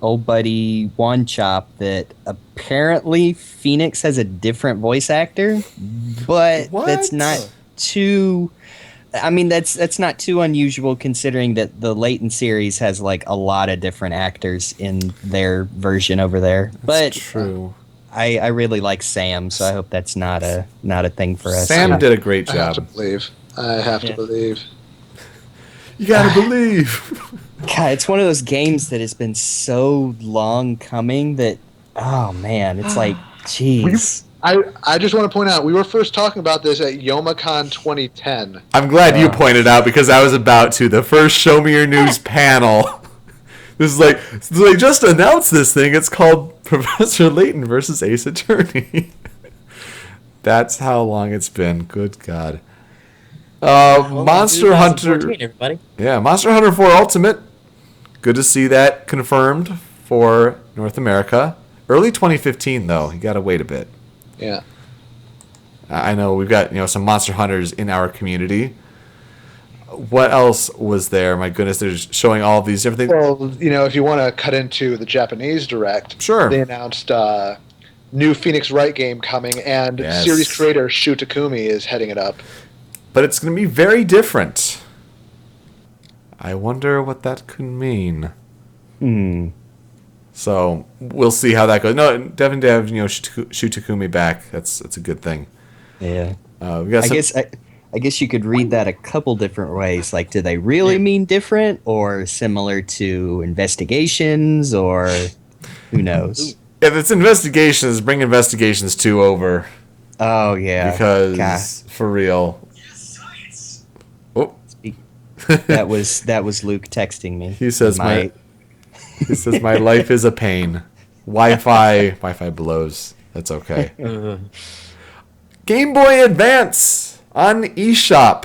old buddy One Chop that apparently Phoenix has a different voice actor, but that's not too. I mean, that's not too unusual considering that the Layton series has like a lot of different actors in their version over there. That's true. I really like Sam, so I hope that's not a thing for us. Sam did a great I have to job. believe. I have to believe. You gotta believe. God, it's one of those games that has been so long coming that, oh man, it's like, jeez. I just want to point out, we were first talking about this at YomaCon 2010. I'm glad you pointed out because I was about to. The first Show Me Your News panel. This is like, they just announced this thing. It's called Professor Layton versus Ace Attorney. That's how long it's been. Good God. Monster Hunter. 2014, everybody. Yeah, Monster Hunter 4 Ultimate. Good to see that confirmed for North America. Early 2015, though. You got to wait a bit. Yeah. I know we've got some Monster Hunters in our community. What else was there? My goodness, they're just showing all of these different things. Well, if you want to cut into the Japanese Direct, Sure. They announced new Phoenix Wright game coming, and Yes. series creator Shu Takumi is heading it up. But it's going to be very different. I wonder what that could mean. So we'll see how that goes. No, definitely to have Shu Takumi back. That's a good thing. Yeah. We got I guess you could read that a couple different ways. Like, do they really mean different or similar to investigations or who knows? If it's investigations, bring investigations 2 over. Oh, yeah. Because for real. Oh, That was Luke texting me. he says my life is a pain. Wi-Fi blows. That's okay. Game Boy Advance on eShop.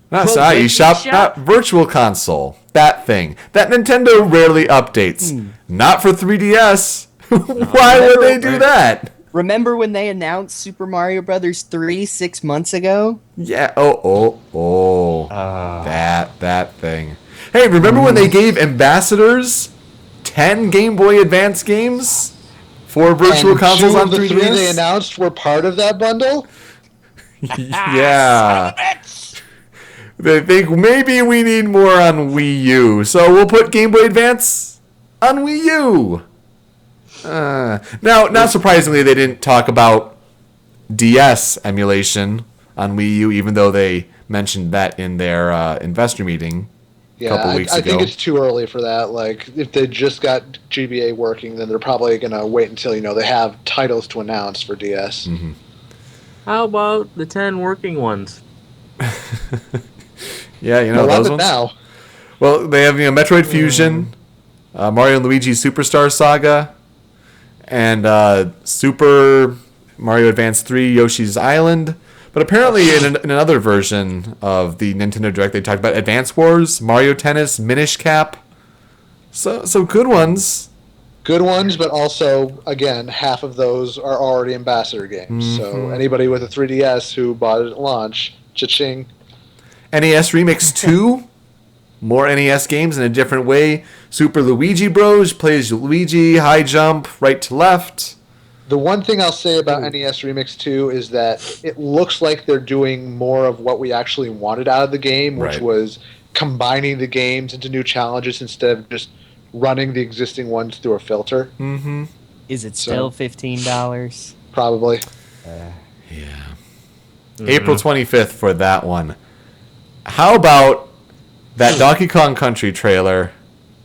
Not eShop, not Virtual Console. That thing. That Nintendo rarely updates. Not for 3DS. Why would they do that? Remember when they announced Super Mario Brothers 3 6 months ago? Yeah. That thing. Hey, remember when they gave ambassadors 10 Game Boy Advance games for virtual consoles two on of the 3DS? 3 they announced were part of that bundle? Yeah. They think maybe we need more on Wii U, so we'll put Game Boy Advance on Wii U. Now, not surprisingly, they didn't talk about DS emulation on Wii U, even though they mentioned that in their investor meeting a couple weeks ago. I think it's too early for that. Like, if they just got GBA working, then they're probably going to wait until, they have titles to announce for DS. Mm-hmm. How about the 10 working ones? Yeah, those ones. Now. Well, they have Metroid Fusion, Mario and Luigi Superstar Saga, and Super Mario Advance 3 Yoshi's Island. But apparently in another version of the Nintendo Direct, they talked about Advance Wars, Mario Tennis, Minish Cap. So good ones. good ones, but also, again, half of those are already ambassador games. So anybody with a 3DS who bought it at launch, cha-ching. NES Remix 2, more NES games in a different way. Super Luigi Bros. Plays Luigi, high jump, right to left. The one thing I'll say about NES Remix 2 is that it looks like they're doing more of what we actually wanted out of the game, which Right. was combining the games into new challenges instead of just running the existing ones through a filter, Is it still $15? probably. April 25th for that one. How about that Donkey Kong Country trailer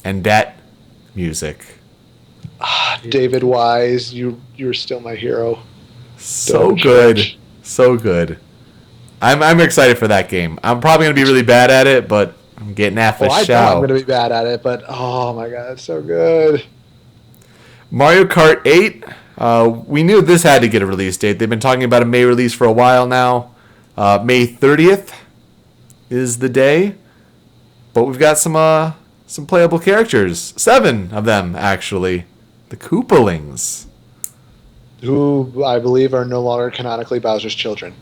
and that music? David Wise, you're still my hero. So Don't good. judge. So good. I'm excited for that game. I'm probably going to be really bad at it, but I'm getting half a I know I'm shout. going to be bad at it, but oh my god, it's so good. Mario Kart 8, we knew this had to get a release date. They've been talking about a May release for a while now. May 30th is the day. But we've got some playable characters. 7 of them, actually. The Koopalings. Who I believe are no longer canonically Bowser's children.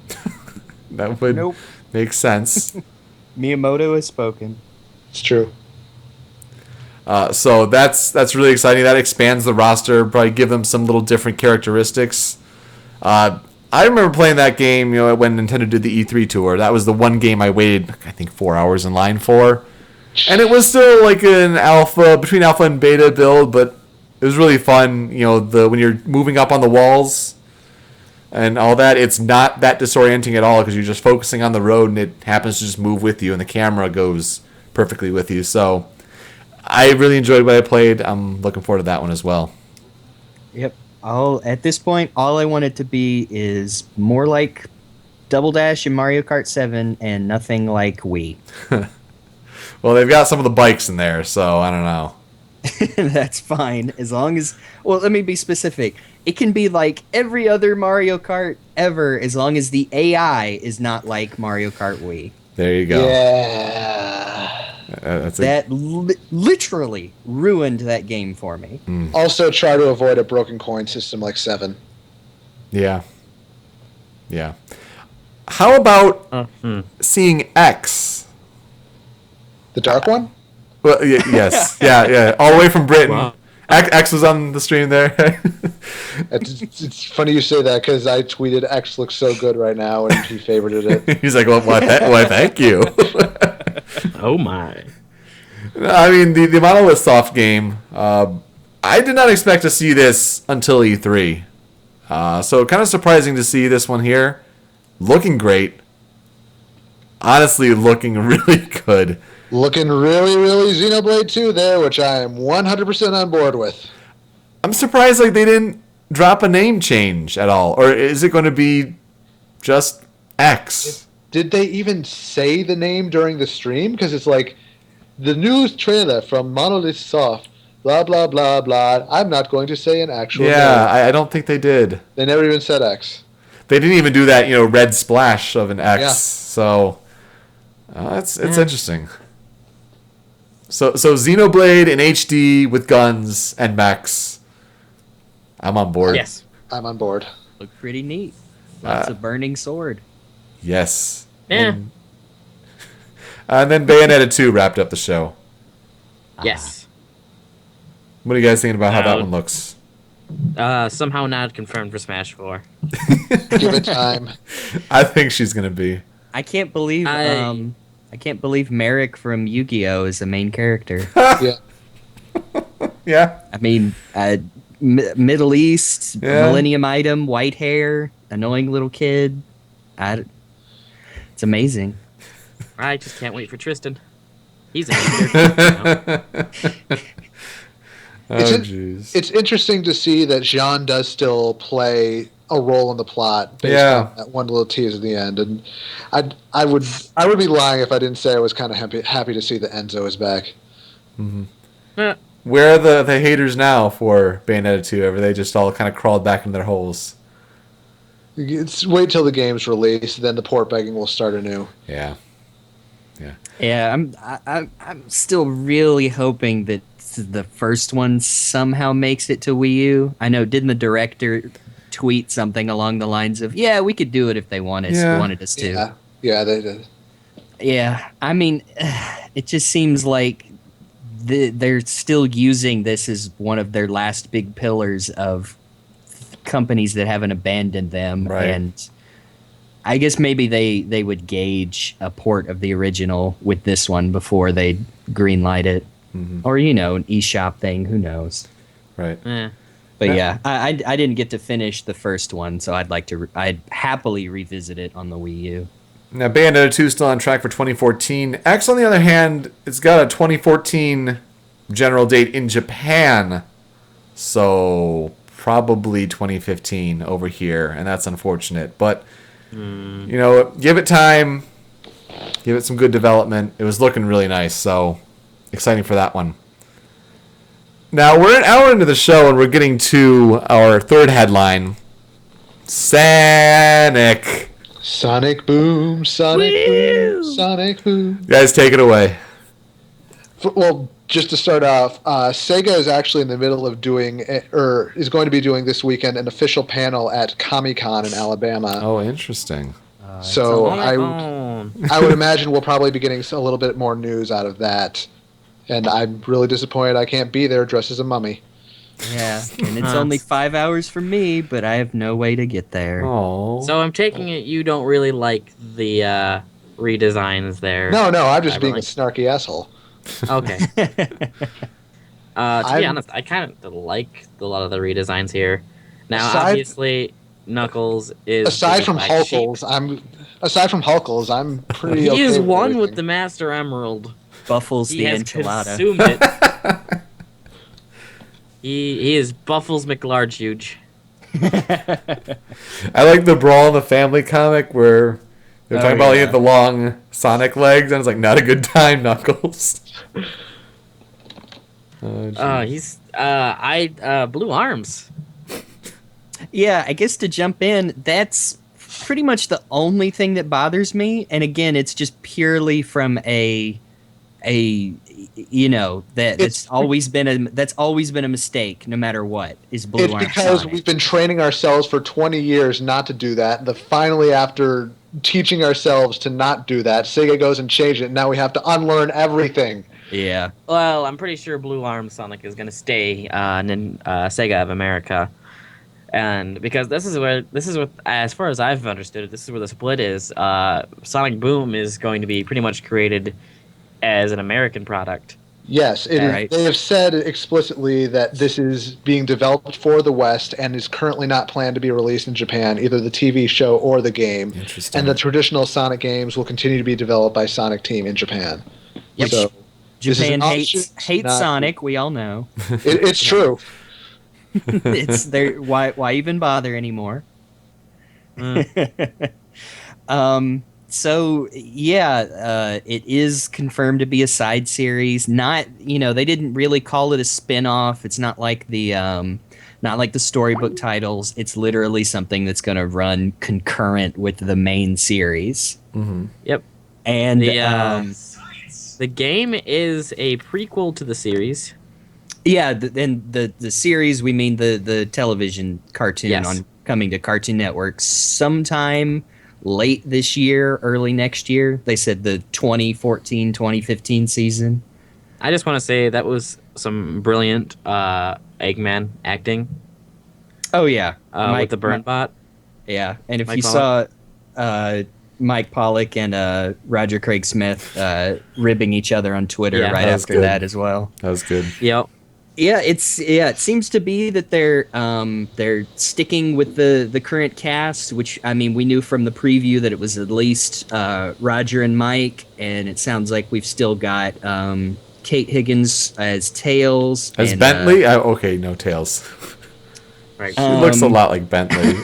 That would Nope. make sense. Miyamoto has spoken. It's true. So that's really exciting. That expands the roster. Probably give them some little different characteristics. I remember playing that game, when Nintendo did the E3 tour. That was the one game I waited, I think, 4 hours in line for, and it was still like an between alpha and beta build, but it was really fun. When you're moving up on the walls and all that, it's not that disorienting at all because you're just focusing on the road and it happens to just move with you, and the camera goes perfectly with you. So I really enjoyed what I played. I'm looking forward to that one as well. Yep. At this point, all I want it to be is more like Double Dash and Mario Kart 7 and nothing like Wii. Well, they've got some of the bikes in there, so I don't know. That's fine. As long as... Well, let me be specific. It can be like every other Mario Kart ever as long as the AI is not like Mario Kart Wii. There you go. Yeah. That literally ruined that game for me. Also, try to avoid a broken coin system like 7. Yeah. Yeah. How about seeing X? The dark one? Well, yes. Yeah. All the way from Britain. Wow. X was on the stream there. It's funny you say that because I tweeted X looks so good right now and he favorited it. He's like, well, why thank you. Oh my. I mean, the Monolith Soft game, I did not expect to see this until E3. So kind of surprising to see this one here. Looking great. Honestly, looking really good. Looking really, really Xenoblade 2 there, which I am 100% on board with. I'm surprised they didn't drop a name change at all. Or is it going to be just X? Did they even say the name during the stream? Because it's like, the new trailer from Monolith Soft, blah, blah, blah, blah. I'm not going to say an actual name. I don't think they did. They never even said X. They didn't even do that, red splash of an X. Yeah. So it's interesting. So Xenoblade in HD with guns and mechs. I'm on board. Yes. I'm on board. Look pretty neat. Lots of burning sword. Yes. Yeah. And then Bayonetta 2 wrapped up the show. Yes. What are you guys thinking about how that one looks? Somehow not confirmed for Smash 4. Give it time. I think she's gonna be. I can't believe I can't believe Merrick from Yu-Gi-Oh is the main character. Yeah. Yeah. I mean, Middle East, Yeah. Millennium item, white hair, annoying little kid. It's amazing. I just can't wait for Tristan. He's a main character. Oh jeez. It's interesting to see that Jean does still play a role in the plot based on that one little tease at the end, and I would be lying if I didn't say I was kind of happy to see that Enzo is back. Where are the haters now for Bayonetta 2? Have they just all kind of crawled back in their holes? Wait till the game's released, then the port begging will start anew. Yeah. Yeah, I'm still really hoping that the first one somehow makes it to Wii U. I know, didn't the director tweet something along the lines of, "Yeah, we could do it if they wanted us to." Yeah, they did. Yeah, I mean, it just seems like they're still using this as one of their last big pillars of companies that haven't abandoned them, Right. and I guess maybe they would gauge a port of the original with this one before they greenlight it, or an eShop thing. Who knows? Right. But yeah, I didn't get to finish the first one, so I'd happily revisit it on the Wii U. Now, Bayonetta 2 is still on track for 2014. X, on the other hand, it's got a 2014 general date in Japan. So, probably 2015 over here, and that's unfortunate. But, give it time. Give it some good development. It was looking really nice, so exciting for that one. Now, we're an hour into the show, and we're getting to our third headline. Sonic Boom, Sonic Boom, Sonic Boom. Guys, take it away. Well, just to start off, Sega is actually in the middle of doing, or is going to be doing this weekend, an official panel at Comic-Con in Alabama. Oh, interesting. So I would imagine we'll probably be getting a little bit more news out of that. And I'm really disappointed I can't be there dressed as a mummy. Yeah, and it's only 5 hours for me, but I have no way to get there. Oh. So I'm taking it you don't really like the redesigns there. No, I'm just being a snarky asshole. Okay. To be honest, I kind of like a lot of the redesigns here. Now, obviously, Knuckles is aside from Hulkles. I'm pretty. He okay is with one everything. with the Master Emerald. Buffles He the has enchilada. consumed it. He is Buffles McLarge huge. I like the Brawl in the Family comic where they're talking about the long Sonic legs, and it's like, not a good time, Knuckles. He's Blue Arms. Yeah, I guess to jump in, that's pretty much the only thing that bothers me. And again, it's just purely from that's always been a mistake, no matter what. Is Blue Arms? It's because we've been training ourselves for 20 years not to do that. Finally, after teaching ourselves to not do that, Sega goes and changes it. And now we have to unlearn everything. Yeah. Well, I'm pretty sure Blue Arms Sonic is going to stay in Sega of America. And because this is what, as far as I've understood it, this is where the split is. Sonic Boom is going to be pretty much created as an American product. Yes, it is. Right. They have said explicitly that this is being developed for the West and is currently not planned to be released in Japan, either the TV show or the game. Interesting. And the traditional Sonic games will continue to be developed by Sonic Team in Japan. Yep. So, Japan hates Sonic, we all know. It's true. It's there. Why even bother anymore? So yeah, it is confirmed to be a side series. Not, they didn't really call it a spin-off. It's not like the storybook titles. It's literally something that's going to run concurrent with the main series. Mm-hmm. Yep. And the game is a prequel to the series. Yeah, the series, we mean the television cartoon coming to Cartoon Network sometime late this year, early next year. They said the 2014-2015 season. I just want to say that was some brilliant Eggman acting. Oh, yeah. With the burn bot. Yeah, and if you saw Mike Pollock and Roger Craig Smith ribbing each other on Twitter right after that as well. That was good. Yep. Yeah, it seems to be that they're sticking with the current cast, which, I mean, we knew from the preview that it was at least Roger and Mike, and it sounds like we've still got Kate Higgins as Tails. As Bentley? Okay, no, Tails. Right. It looks a lot like Bentley.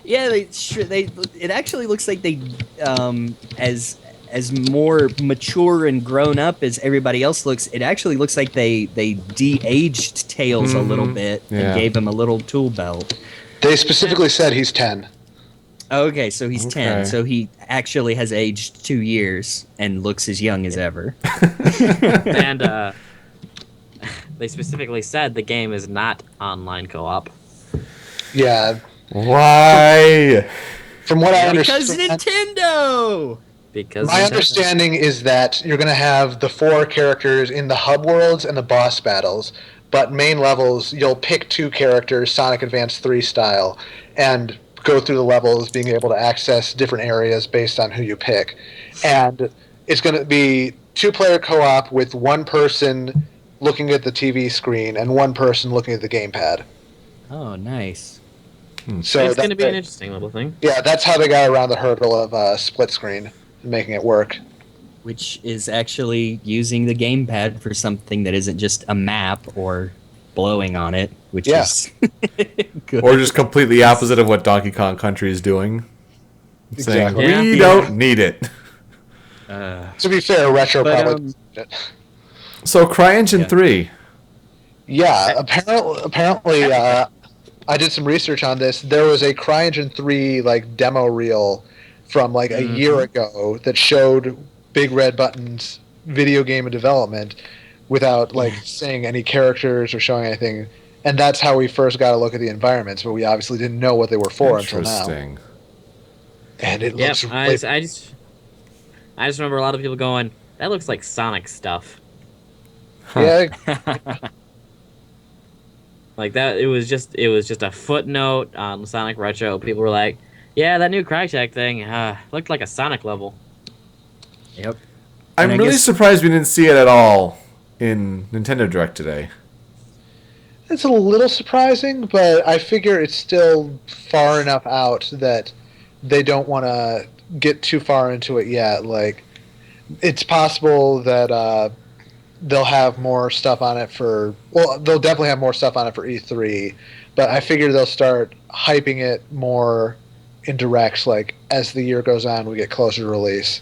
Yeah, it actually looks like they as more mature and grown up as everybody else looks, it actually looks like they de-aged Tails a little bit and gave him a little tool belt. They specifically said he's 10. Okay, so he's 10. So he actually has aged 2 years and looks as young as ever. And they specifically said the game is not online co-op. Yeah. Why? From what I Because understand, Nintendo. Because my Nintendo. understanding is that you're going to have the 4 characters in the hub worlds and the boss battles, but main levels, you'll pick 2 characters, Sonic Advance 3 style, and go through the levels, being able to access different areas based on who you pick. And it's going to be 2-player co-op with 1 person looking at the TV screen and 1 person looking at the gamepad. Oh, nice. So It's going to be an that- interesting little thing. yeah, that's how they got around the hurdle of split screen and making it work. Which is actually using the gamepad for something that isn't just a map or blowing on it, which Yeah. is good. Or just completely opposite of what Donkey Kong Country is doing. Saying, Exactly. Yeah. we don't need it. To be fair, Retro But, probably. So, CryEngine Yeah. 3. Yeah, apparently, I did some research on this. There was a CryEngine 3 like demo reel from like a year ago that showed Big Red Button's video game in development without like saying any characters or showing anything. And that's how we first got a look at the environments, but we obviously didn't know what they were for until now. Interesting. And it Yep, looks I just remember a lot of people going, that looks like Sonic stuff. yeah, Like that, it was just a footnote on Sonic Retro. People were like, "Yeah, that new Crytek thing looked like a Sonic level." Yep. I'm And I really guess- surprised we didn't see it at all in Nintendo Direct today. it's a little surprising, but I figure it's still far enough out that they don't want to get too far into it yet. Like, it's possible that they'll have more stuff on it they'll definitely have more stuff on it for E3, but I figure they'll start hyping it more in directs, like, as the year goes on, we get closer to release.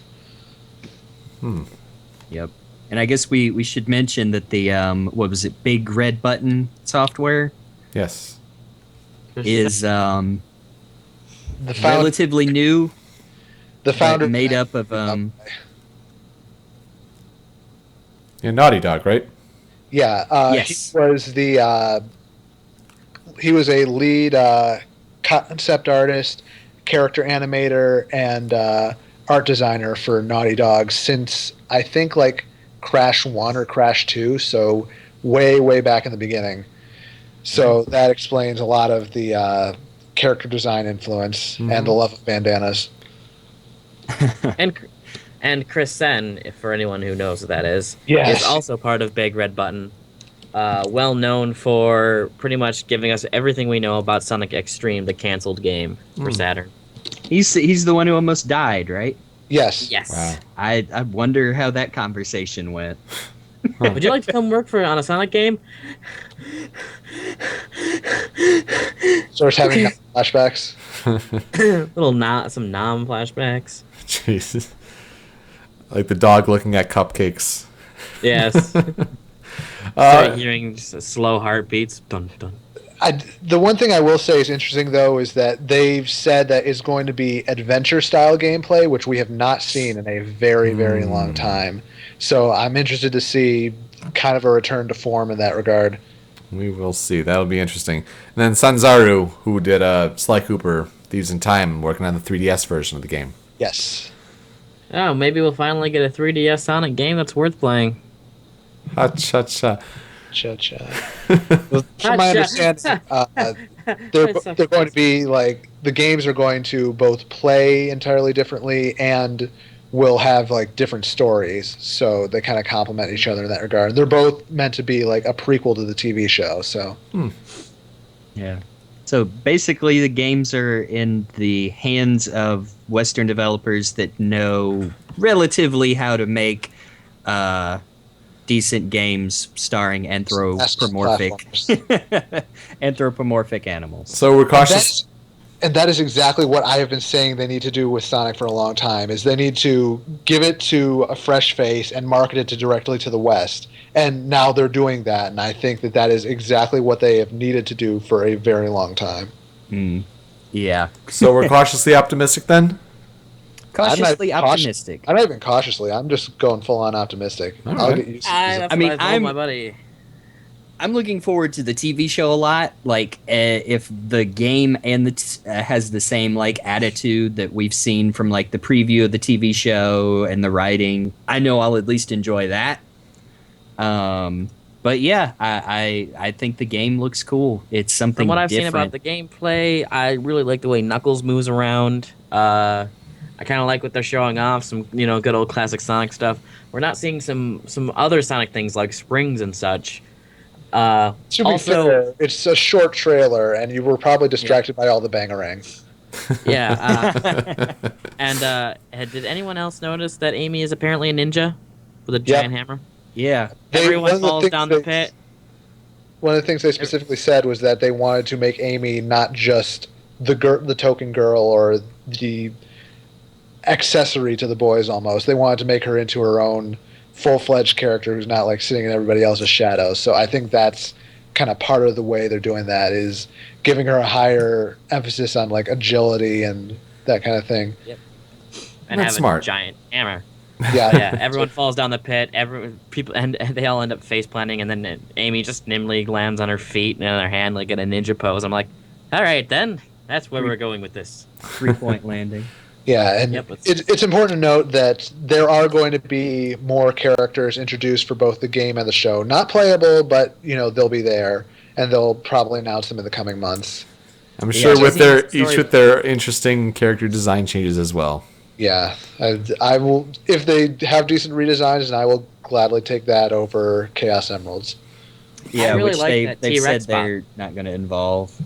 Yep. And I guess we should mention that the what was it, Big Red Button software Yes. is The, found, relatively new, the founder but made up of Yeah, Naughty Dog, right? Yeah, Yes. he was a lead concept artist, character animator, and art designer for Naughty Dog since I think like Crash 1 or Crash 2, so way back in the beginning. So that explains a lot of the character design influence and the love of bandanas. And Chris Sen, for anyone who knows who that is, Yes. is also part of Big Red Button. Well known for pretty much giving us everything we know about Sonic Extreme, the canceled game for Saturn. he's the one who almost died, right? Yes. Yes. Wow. I wonder how that conversation went. Would you like to come work on a Sonic game? Starts having flashbacks. Some nom flashbacks. Jesus. Like the dog looking at cupcakes. Yes. Start hearing just slow heartbeats. Dun dun. The one thing I will say is interesting, though, is that they've said that it's going to be adventure-style gameplay, which we have not seen in a very long time. So I'm interested to see kind of a return to form in that regard. We will see. That'll be interesting. And then Sanzaru, who did Sly Cooper, Thieves in Time, working on the 3DS version of the game. Yes. Oh, maybe we'll finally get a 3DS Sonic game that's worth playing. Ha-cha-cha. Cha-cha. From my understanding, they're going to be like the games are going to both play entirely differently and will have like different stories, so they kind of complement each other in that regard. They're both meant to be like a prequel to the TV show. So Yeah. So basically, the games are in the hands of Western developers that know relatively how to make decent games starring anthropomorphic animals. So we're cautious. And that is exactly what I have been saying they need to do with Sonic for a long time, is they need to give it to a fresh face and market it directly to the West. And now they're doing that, and I think that is exactly what they have needed to do for a very long time. Yeah. So we're cautiously optimistic then? Cautiously optimistic. I'm not even cautiously. I'm just going full on optimistic. All I'll right. get used to That's it. what I told I'm- my buddy. I'm looking forward to the TV show a lot. Like, if the game and has the same like attitude that we've seen from like the preview of the TV show and the writing, I know I'll at least enjoy that. Um, but yeah, I think the game looks cool. It's something From what I've different. seen about the gameplay, I really like the way Knuckles moves around. I kind of like what they're showing off, some good old classic Sonic stuff. We're not seeing some other Sonic things like springs and such. To be Also, fair, it's a short trailer, and you were probably distracted by all the bangarang. yeah. Did anyone else notice that Amy is apparently a ninja with a giant hammer? Yeah. One Everyone of the falls things down the pit. One of the things they specifically said was that they wanted to make Amy not just the token girl or the accessory to the boys almost. They wanted to make her into her own full-fledged character who's not like sitting in everybody else's shadows. So I think that's kind of part of the way they're doing that, is giving her a higher emphasis on like agility and that kind of thing. Yep. And That's have smart. a giant hammer. Yeah. Yeah, everyone falls down the pit. And they all end up face planting, and then Amy just nimbly lands on her feet and on her hand like in a ninja pose. I'm like, all right, then that's where we're going with this. 3-point landing. Yeah, and Yep, it's important to note that there are going to be more characters introduced for both the game and the show. Not playable, but they'll be there, and they'll probably announce them in the coming months. I'm sure with story- with their interesting character design changes as well. Yeah, I will. If they have decent redesigns, and I will gladly take that over Chaos Emeralds. Yeah, really which like that they've said T-Rex spot. they're not going to involve.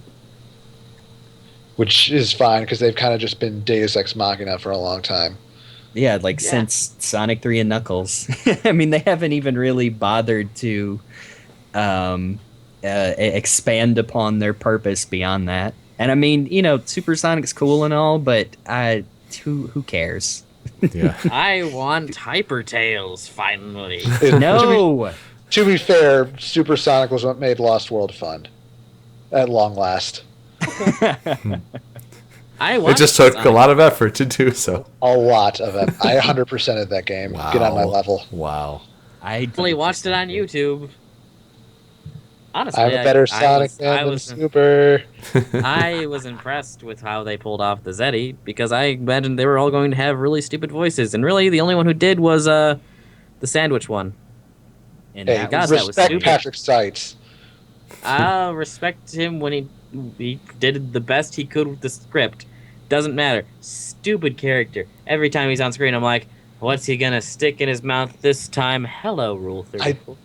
Which is fine because they've kind of just been Deus Ex Machina for a long time. Yeah, since Sonic 3 and Knuckles. I mean, they haven't even really bothered to expand upon their purpose beyond that. And I mean, Super Sonic's cool and all, but who cares? Yeah. I want Hyper Tails finally. No! To be fair, Super Sonic was what made Lost World fun. At long last. It just took a lot of effort to do so. A lot of it. I 100%ed that game. Wow. Get on my level. Wow. I only watched it on YouTube. Honestly, I'm a better Sonic fan than Super. I was impressed with how they pulled off the Zeddy, because I imagined they were all going to have really stupid voices, and really the only one who did was the sandwich one. And Hey, God, that was respect stupid. Patrick Seitz. I respect him when he did the best he could with the script. Doesn't matter. Stupid character. Every time he's on screen, I'm like, what's he gonna stick in his mouth this time? Hello, Rule 34.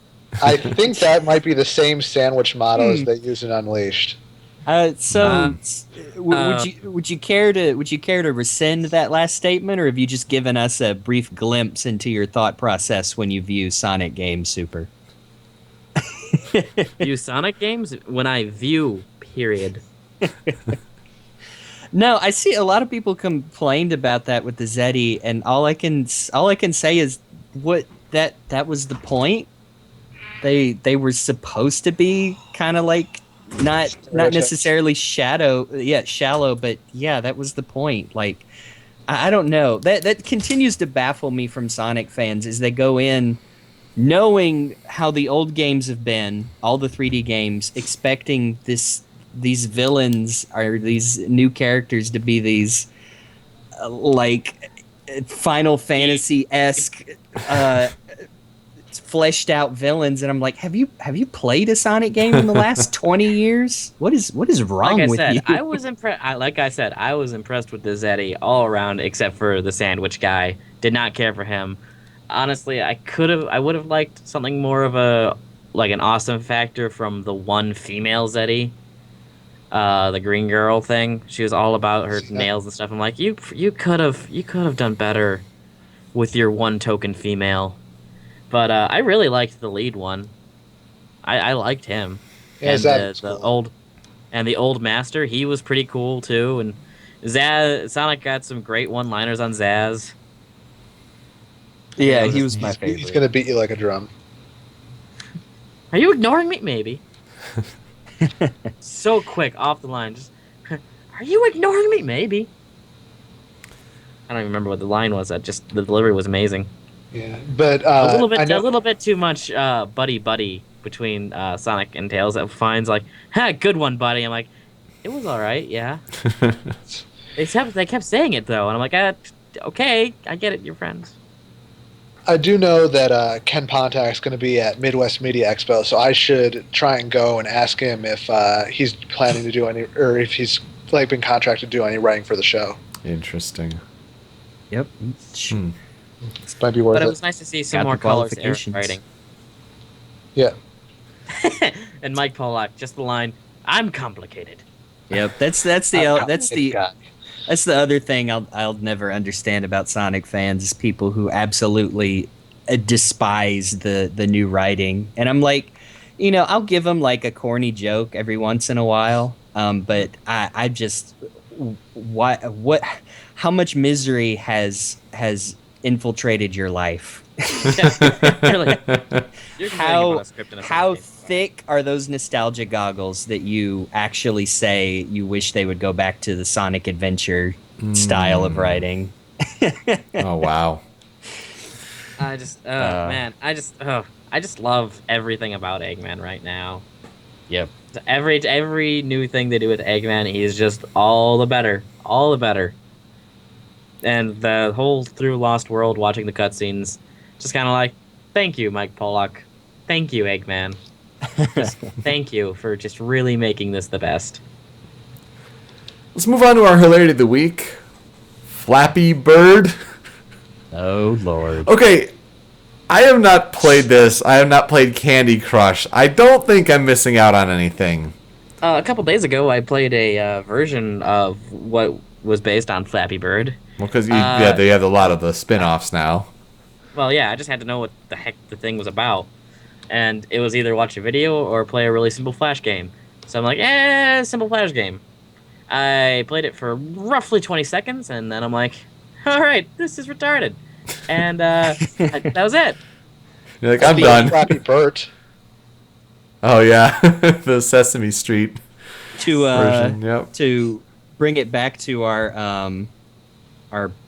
I think that might be the same sandwich motto as they use in Unleashed. would you care to rescind that last statement, or have you just given us a brief glimpse into your thought process when you view Sonic games, Super? View Sonic games when I view, period. No, I see a lot of people complained about that with the Zeddy, and all I can say is that was the point. They were supposed to be kind of like not necessarily shallow, but yeah, that was the point. Like, I don't know. That continues to baffle me from Sonic fans as they go in knowing how the old games have been, all the 3D games, expecting these villains or these new characters to be these like Final Fantasy-esque fleshed out villains, and I'm like, have you played a Sonic game in the last 20 years? What is wrong with you? I was impressed. Like I said, I was impressed with the Zeddy all around, except for the sandwich guy. Did not care for him. Honestly, I would have liked something more of an awesome factor from the one female Zeddy. The green girl thing. She was all about her nails and stuff. I'm like, you could have done better with your one token female. But I really liked the lead one. I liked him. Yeah, and the old master, he was pretty cool too. And Sonic got some great one-liners on Zaz. Yeah, he was my favorite. He's gonna beat you like a drum. Are you ignoring me? Maybe. So quick, off the line. Just, are you ignoring me? Maybe. I don't even remember what the line was. The delivery was amazing. Yeah, but a little bit too much buddy between Sonic and Tails that finds like, "Ha, good one, buddy." I'm like, "It was all right, yeah." They kept saying it though, and I'm like, "Okay, I get it, you're friends." I do know that Ken Pontak's going to be at Midwest Media Expo, so I should try and go and ask him if he's planning to do any, or if he's like been contracted to do any writing for the show. Interesting. Yep. Might be worth But it it. was nice to see some Got more the colors in qualifications. writing. Yeah. And Mike Pollock, just the line, "I'm complicated." Yep. That's the other thing I'll never understand about Sonic fans is people who absolutely despise the new writing. And I'm like, I'll give them like a corny joke every once in a while. But I just what how much misery has infiltrated your life? You're complaining about a script in a How Sonic game. thick are those nostalgia goggles that you actually say you wish they would go back to the Sonic Adventure style of writing? Oh wow. I just love everything about Eggman right now. Yep. So every new thing they do with Eggman, he's just all the better, all the better. And the whole through Lost World, watching the cutscenes, just kind of like, thank you, Mike Pollock, thank you, Eggman, just thank you for just really making this the best. Let's move on to our hilarity of the week. Flappy Bird. Oh Lord. Okay, I have not played this. I have not played Candy Crush. I don't think I'm missing out on anything. A couple days ago, I played a version of what was based on Flappy Bird. Well, because they have a lot of the spin-offs now. Well, yeah, I just had to know what the heck the thing was about. And it was either watch a video or play a really simple Flash game. So I'm like, simple Flash game. I played it for roughly 20 seconds, and then I'm like, alright, this is retarded. And that was it. You're like, I'm done. Flappy Bert. Oh, yeah. The Sesame Street version. Yep. To bring it back to our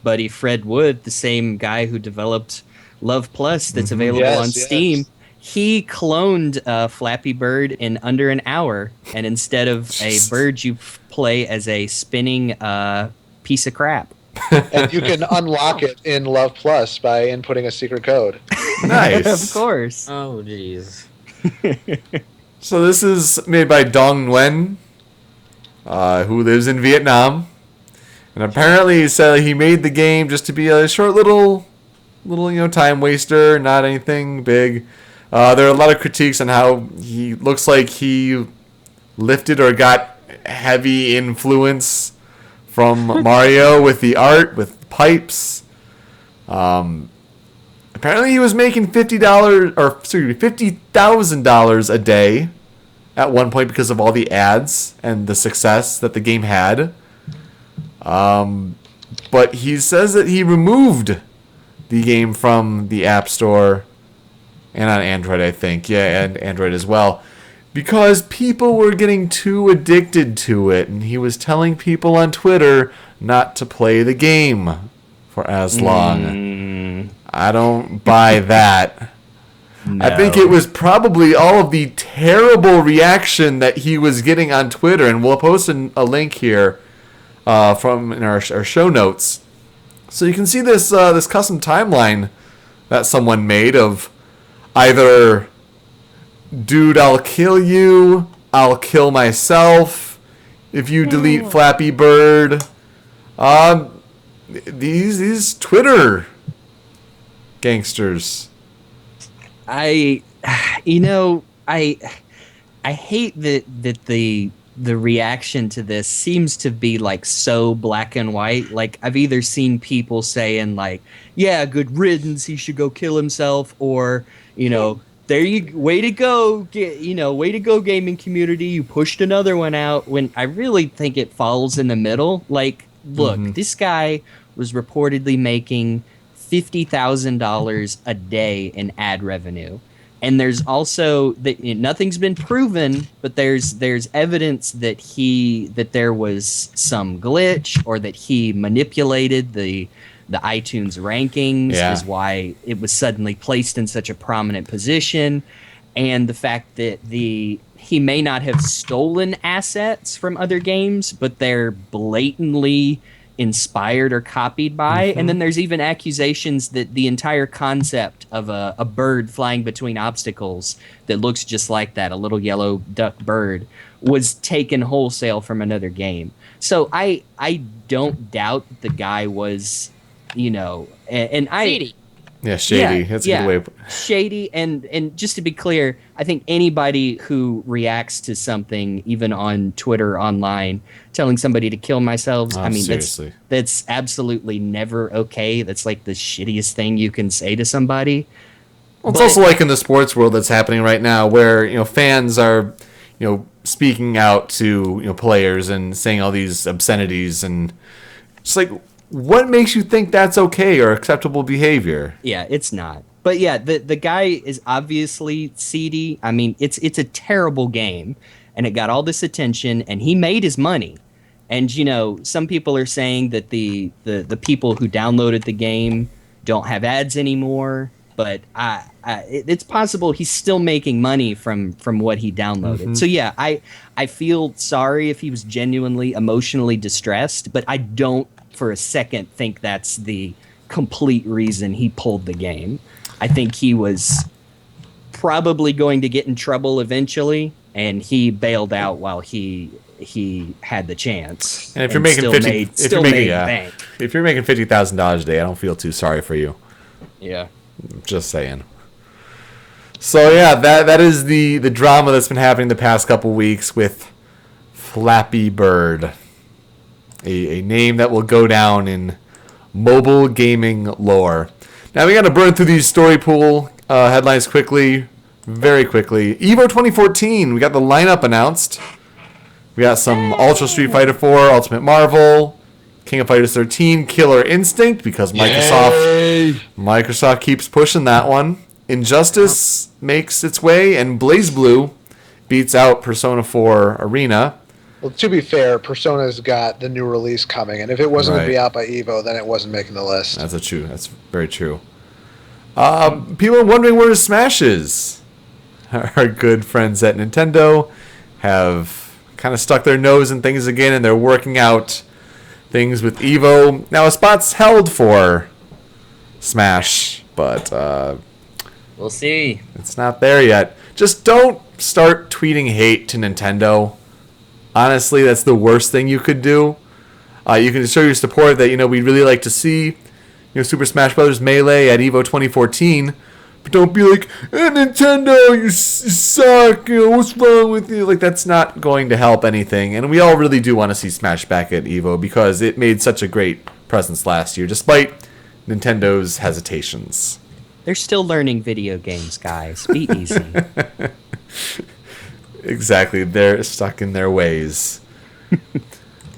buddy Fred Wood, the same guy who developed Love Plus that's available on Steam. He cloned Flappy Bird in under an hour, and instead of a bird, you play as a spinning piece of crap. And you can unlock it in Love Plus by inputting a secret code. Nice. Of course. Oh, jeez. So this is made by Dong Nguyen, who lives in Vietnam. And apparently he said he made the game just to be a short little time waster, not anything big. There are a lot of critiques on how he looks like he lifted or got heavy influence from Mario with the art, with pipes. Apparently he was making $50,000 a day at one point because of all the ads and the success that the game had. But he says that he removed the game from the App Store and on Android, I think. Yeah, and Android as well. Because people were getting too addicted to it, and he was telling people on Twitter not to play the game for as long. I don't buy that. No. I think it was probably all of the terrible reaction that he was getting on Twitter, and we'll post a link here from in our show notes, so you can see this this custom timeline that someone made of either "Dude, I'll kill you," "I'll kill myself," "If you delete Flappy Bird." These Twitter gangsters. I hate that the reaction to this seems to be like so black and white. Like I've either seen people saying like, yeah, good riddance, he should go kill himself, or way to go, way to go, gaming community, you pushed another one out. When I really think it falls in the middle. Like, look, this guy was reportedly making $50,000 a day in ad revenue. And there's also that nothing's been proven, but there's evidence that there was some glitch, or that he manipulated the iTunes rankings, is why it was suddenly placed in such a prominent position. and the fact that he may not have stolen assets from other games, but they're blatantly inspired or copied by. And then there's even accusations that the entire concept of a bird flying between obstacles that looks just like that, a little yellow duck bird, was taken wholesale from another game. So I don't doubt that the guy was, and I Seedy. Yeah, shady. That's a good way. Shady, and just to be clear, I think anybody who reacts to something, even on Twitter, online, telling somebody to kill themselves, I mean, seriously. that's absolutely never okay. That's like the shittiest thing you can say to somebody. Well, it's also like in the sports world that's happening right now, where fans are, speaking out to players and saying all these obscenities, and it's like, what makes you think that's okay or acceptable behavior? Yeah, it's not. But yeah, the guy is obviously seedy. I mean, it's a terrible game, and it got all this attention, and he made his money. And some people are saying that the people who downloaded the game don't have ads anymore. But it's possible he's still making money from what he downloaded. So yeah, I feel sorry if he was genuinely emotionally distressed, but I don't for a second think that's the complete reason he pulled the game. I think he was probably going to get in trouble eventually, and he bailed out while he had the chance. And if you're making bank. if you're making $50,000 a day, I don't feel too sorry for you. Yeah. Just saying. So yeah, that is the drama that's been happening the past couple weeks with Flappy Bird. A name that will go down in mobile gaming lore. Now we got to burn through these story pool headlines very quickly. EVO 2014, we got the lineup announced. We got some Ultra Street Fighter 4, Ultimate Marvel, King of Fighters 13, Killer Instinct, because Microsoft keeps pushing that one. Injustice makes its way, and BlazBlue beats out Persona 4 Arena. Well, to be fair, Persona's got the new release coming, and if it wasn't going to be out by EVO, then it wasn't making the list. That's very true. People are wondering where Smash is. Our good friends at Nintendo have kind of stuck their nose in things again, and they're working out things with EVO. Now, a spot's held for Smash, but we'll see. It's not there yet. Just don't start tweeting hate to Nintendo. Honestly, that's the worst thing you could do. You can show your support that, we'd really like to see, Super Smash Bros. Melee at EVO 2014. But don't be like, Nintendo, you suck. What's wrong with you? Like, that's not going to help anything. And we all really do want to see Smash back at EVO because it made such a great presence last year, despite Nintendo's hesitations. They're still learning video games, guys. Be easy. Exactly, they're stuck in their ways.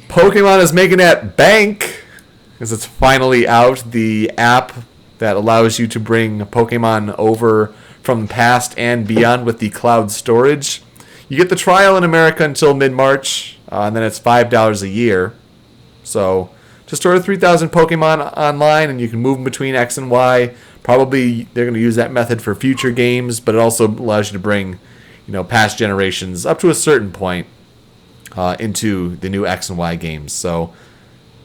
Pokemon is making that bank because it's finally out. The app that allows you to bring Pokemon over from the past and beyond with the cloud storage. You get the trial in America until mid-March, and then it's $5 a year. So to store 3,000 Pokemon online, and you can move them between X and Y. Probably they're going to use that method for future games, but it also allows you to bring past generations up to a certain point into the new X and Y games. So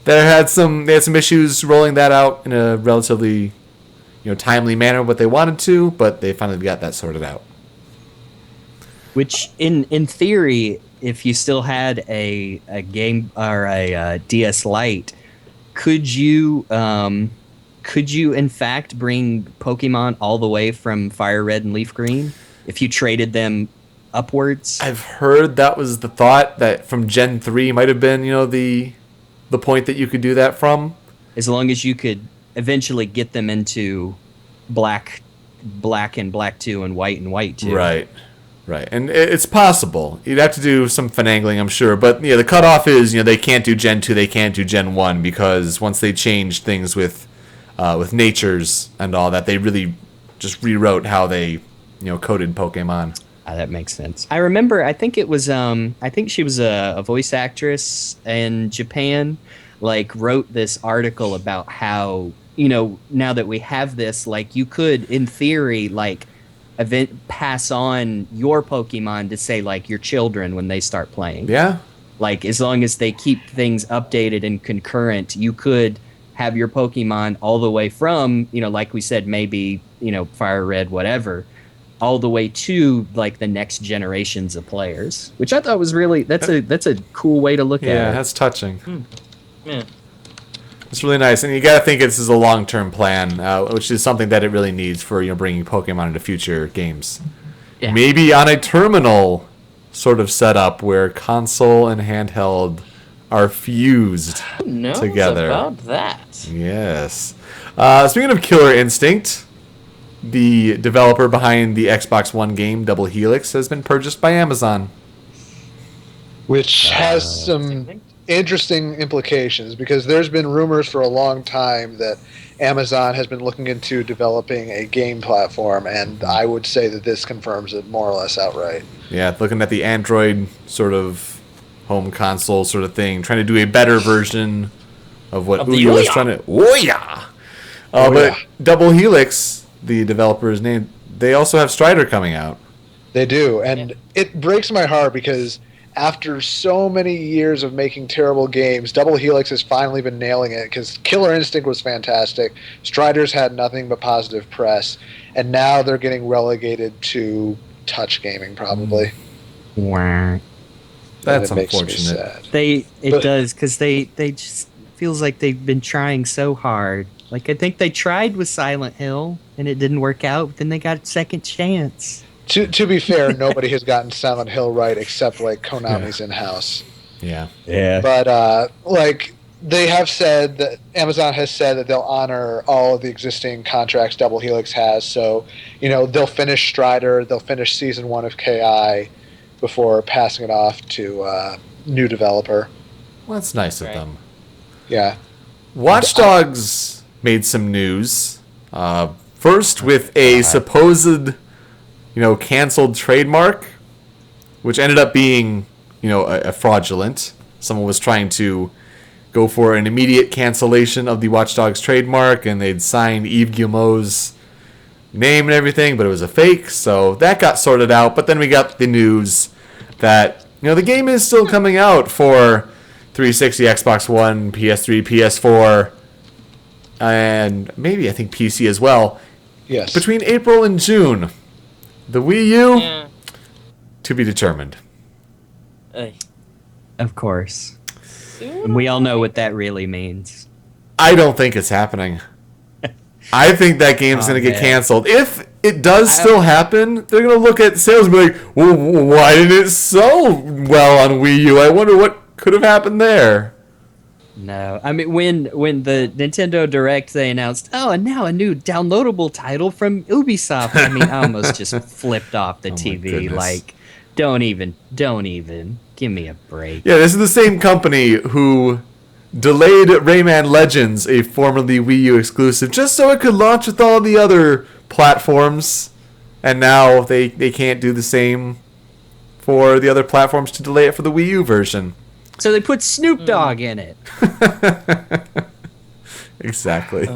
they had some issues rolling that out in a relatively timely manner, what they wanted to, but they finally got that sorted out. Which in theory, if you still had a game or a DS Lite, could you in fact bring Pokemon all the way from Fire Red and Leaf Green? If you traded them upwards? I've heard that was the thought, that from Gen 3 might have been, the point that you could do that from. As long as you could eventually get them into black and black 2 and white 2. Right. And it's possible. You'd have to do some finagling, I'm sure. But the cutoff is, they can't do Gen 2, they can't do Gen 1, because once they changed things with natures and all that, they really just rewrote how they coded Pokemon. That makes sense. I remember, I think it was, I think she was a voice actress in Japan, wrote this article about how, now that we have this, you could, in theory, pass on your Pokemon to say like your children when they start playing. Yeah. Like as long as they keep things updated and concurrent, you could have your Pokemon all the way from, like we said, maybe, Fire Red, whatever, all the way to like the next generations of players, which I thought was really that's a cool way to look at it. Yeah, that's touching. Yeah. It's really nice, and you got to think this is a long-term plan, which is something that it really needs for bringing Pokemon into future games. Yeah. Maybe on a terminal sort of setup where console and handheld are fused together. About that. Yes. Speaking of Killer Instinct, the developer behind the Xbox One game Double Helix has been purchased by Amazon. Which has some interesting implications, because there's been rumors for a long time that Amazon has been looking into developing a game platform, and I would say that this confirms it more or less outright. Yeah, looking at the Android sort of home console sort of thing, trying to do a better version of what Ouya was trying to... Ouya! But Double Helix, the developer's name, they also have Strider coming out. They do, and it breaks my heart because after so many years of making terrible games, Double Helix has finally been nailing it, because Killer Instinct was fantastic, Strider's had nothing but positive press, and now they're getting relegated to touch gaming, probably. Wow. That's and it makes me unfortunate. sad. It does, because they just feels like they've been trying so hard. Like, I think they tried with Silent Hill, and it didn't work out, but then they got a second chance. To be fair, nobody has gotten Silent Hill right except like Konami's in-house. Yeah. Yeah. But like they have said that Amazon has said that they'll honor all of the existing contracts Double Helix has. So they'll finish Strider, they'll finish season 1 of KI before passing it off to a new developer. Well, that's nice of them. Yeah. Watch Dogs made some news. First with a supposed, canceled trademark, which ended up being, a fraudulent. Someone was trying to go for an immediate cancellation of the Watch Dogs trademark, and they'd signed Yves Guillemot's name and everything, but it was a fake, so that got sorted out. But then we got the news that, the game is still coming out for 360, Xbox One, PS3, PS4, and maybe, I think, PC as well. Yes. Between April and June. The Wii U, to be determined. Of course. And we all know what that really means. I don't think it's happening. I think that game's going to get canceled. If it does still happen, they're going to look at sales and be like, well, why didn't it sell well on Wii U? I wonder what could have happened there. No. I mean, when the Nintendo Direct, they announced, and now a new downloadable title from Ubisoft. I mean, I almost just flipped off the TV. Like, don't even. Give me a break. Yeah, this is the same company who delayed Rayman Legends, a formerly Wii U exclusive, just so it could launch with all the other platforms. And now they can't do the same for the other platforms to delay it for the Wii U version. So they put Snoop Dogg in it. Exactly.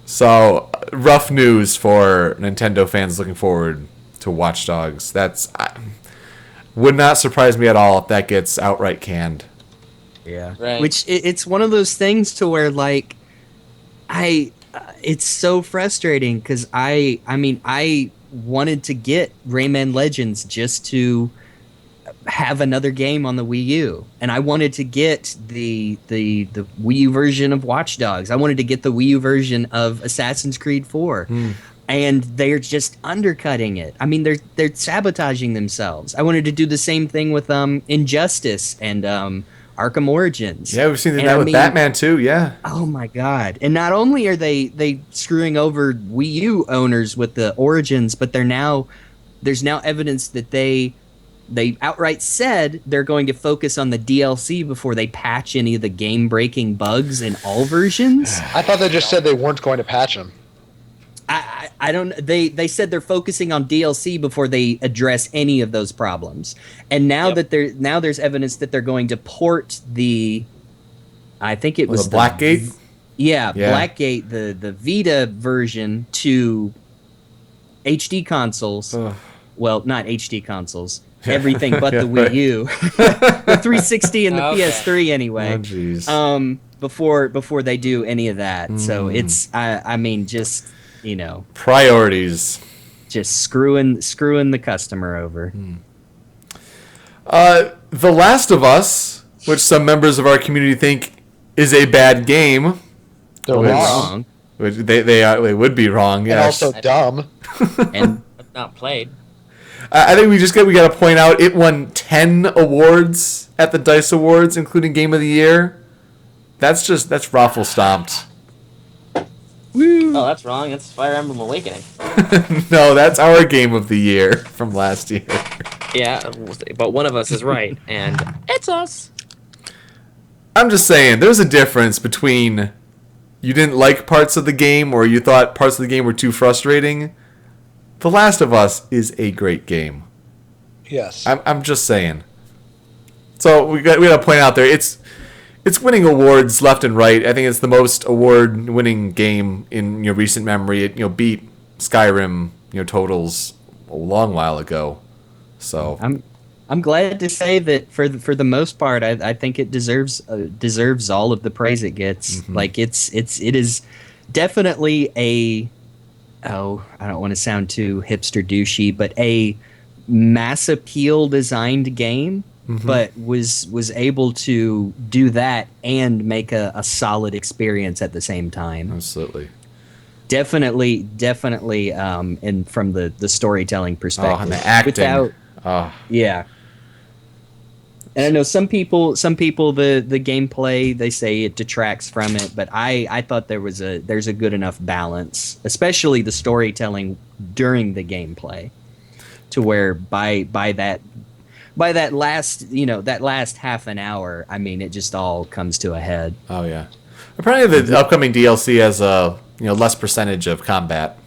So, rough news for Nintendo fans looking forward to Watch Dogs. Would not surprise me at all if that gets outright canned. Yeah. Right. Which it's one of those things to where like it's so frustrating because I wanted to get Rayman Legends just to have another game on the Wii U, and I wanted to get the Wii U version of Watch Dogs. I wanted to get the Wii U version of Assassin's Creed 4. And they're just undercutting it. I mean, they're sabotaging themselves. I wanted to do the same thing with Injustice and Arkham Origins. Yeah, we've seen that with Batman too, yeah. Oh my god. And not only are they screwing over Wii U owners with the Origins, but there's now evidence that they outright said they're going to focus on the DLC before they patch any of the game-breaking bugs in all versions. I thought they just said they weren't going to patch them. I don't. They said they're focusing on DLC before they address any of those problems. And now there's evidence that they're going to port the. I think it was the Blackgate. Yeah, Blackgate, the Vita version to HD consoles. Ugh. Well, not HD consoles. Everything but the Wii U, the 360 and the Okay. PS3 anyway. Oh, jeez. Before they do any of that, so it's I mean just Priorities. just screwing the customer over. The Last of Us, which some members of our community think is a bad game. They're Which- wrong. Which they would be wrong. And Yes. also dumb. And I've not played. I think we got to point out it won 10 awards at the DICE Awards, including Game of the Year. That's raffle stomped. Oh, that's wrong. That's Fire Emblem Awakening. No, that's our Game of the Year from last year. Yeah, but one of us is right, and it's us. I'm just saying, there's a difference between you didn't like parts of the game or you thought parts of the game were too frustrating. The Last of Us is a great game. Yes. I'm just saying. So we got to point out there it's winning awards left and right. I think it's the most award-winning game in recent memory. It beat Skyrim totals a long while ago. So I'm glad to say that for the most part, I think it deserves all of the praise it gets. Like it is definitely I don't want to sound too hipster douchey, but a mass appeal designed game, but was able to do that and make a solid experience at the same time. absolutely. Definitely, and from the storytelling perspective, and the acting. Yeah. And I know some people the gameplay, they say it detracts from it, but I thought there's a good enough balance, especially the storytelling during the gameplay, to where by that last that last half an hour, I mean it just all comes to a head. Oh yeah. Apparently the upcoming DLC has a less percentage of combat,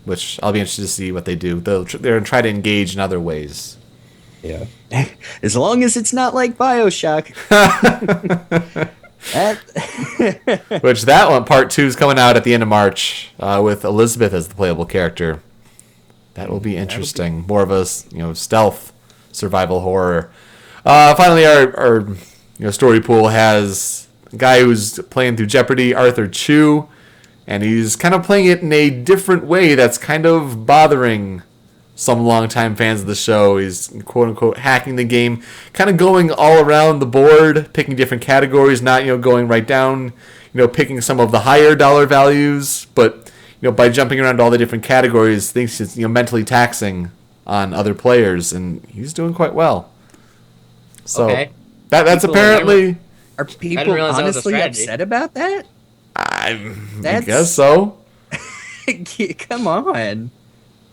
which I'll be interested to see what they do. They're going to try to engage in other ways. Yeah. As long as it's not like BioShock. Which that one, part 2, is coming out at the end of March with Elizabeth as the playable character. That will be interesting. More of a stealth survival horror. Finally, our story pool has a guy who's playing through Jeopardy, Arthur Chu, and he's kind of playing it in a different way that's kind of bothering some longtime fans of the show. He's quote-unquote hacking the game, kind of going all around the board, picking different categories, not going right down, picking some of the higher dollar values, but by jumping around all the different categories, thinks it's mentally taxing on other players, and he's doing quite well. So Okay. that's People apparently. Are I didn't people realize that was a honestly strategy. upset about that? I That's- guess so. Come on.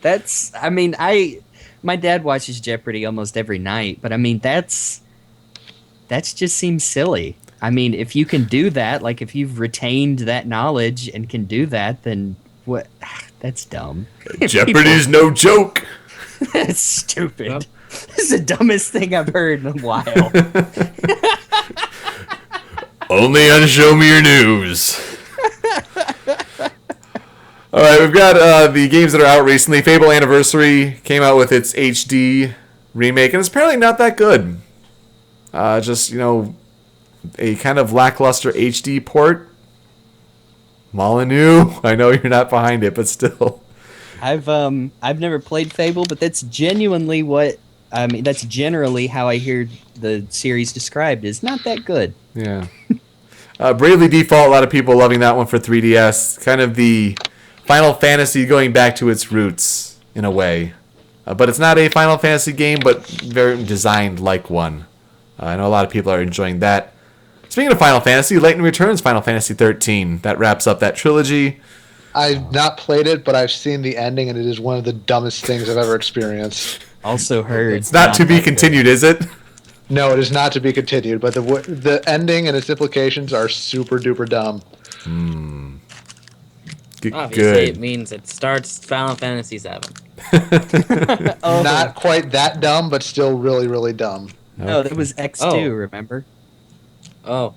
That's my dad watches Jeopardy almost every night, but I mean that's just seems silly. I mean, if you can do that, like if you've retained that knowledge and can do that, then what? That's dumb. Jeopardy's no joke. That's stupid. This is the dumbest thing I've heard in a while. Only on Show Me Your News. All right, we've got the games that are out recently. Fable Anniversary came out with its HD remake, and it's apparently not that good. Just, a kind of lackluster HD port. Molyneux, I know you're not behind it, but still. I've never played Fable, but that's genuinely that's generally how I hear the series described, is not that good. Yeah. Bravely Default, a lot of people loving that one for 3DS. Kind of the Final Fantasy going back to its roots, in a way. But it's not a Final Fantasy game, but very designed like one. I know a lot of people are enjoying that. Speaking of Final Fantasy, Lightning Returns Final Fantasy 13. That wraps up that trilogy. I've not played it, but I've seen the ending, and it is one of the dumbest things I've ever experienced. Also heard It's not to be that good. continued, is it? No, it is not to be continued, but the ending and its implications are super duper dumb. Obviously, it Good. means it starts Final Fantasy VII. Oh, Not quite that dumb, but still really, really dumb. no, that was X2, Oh. remember? Oh.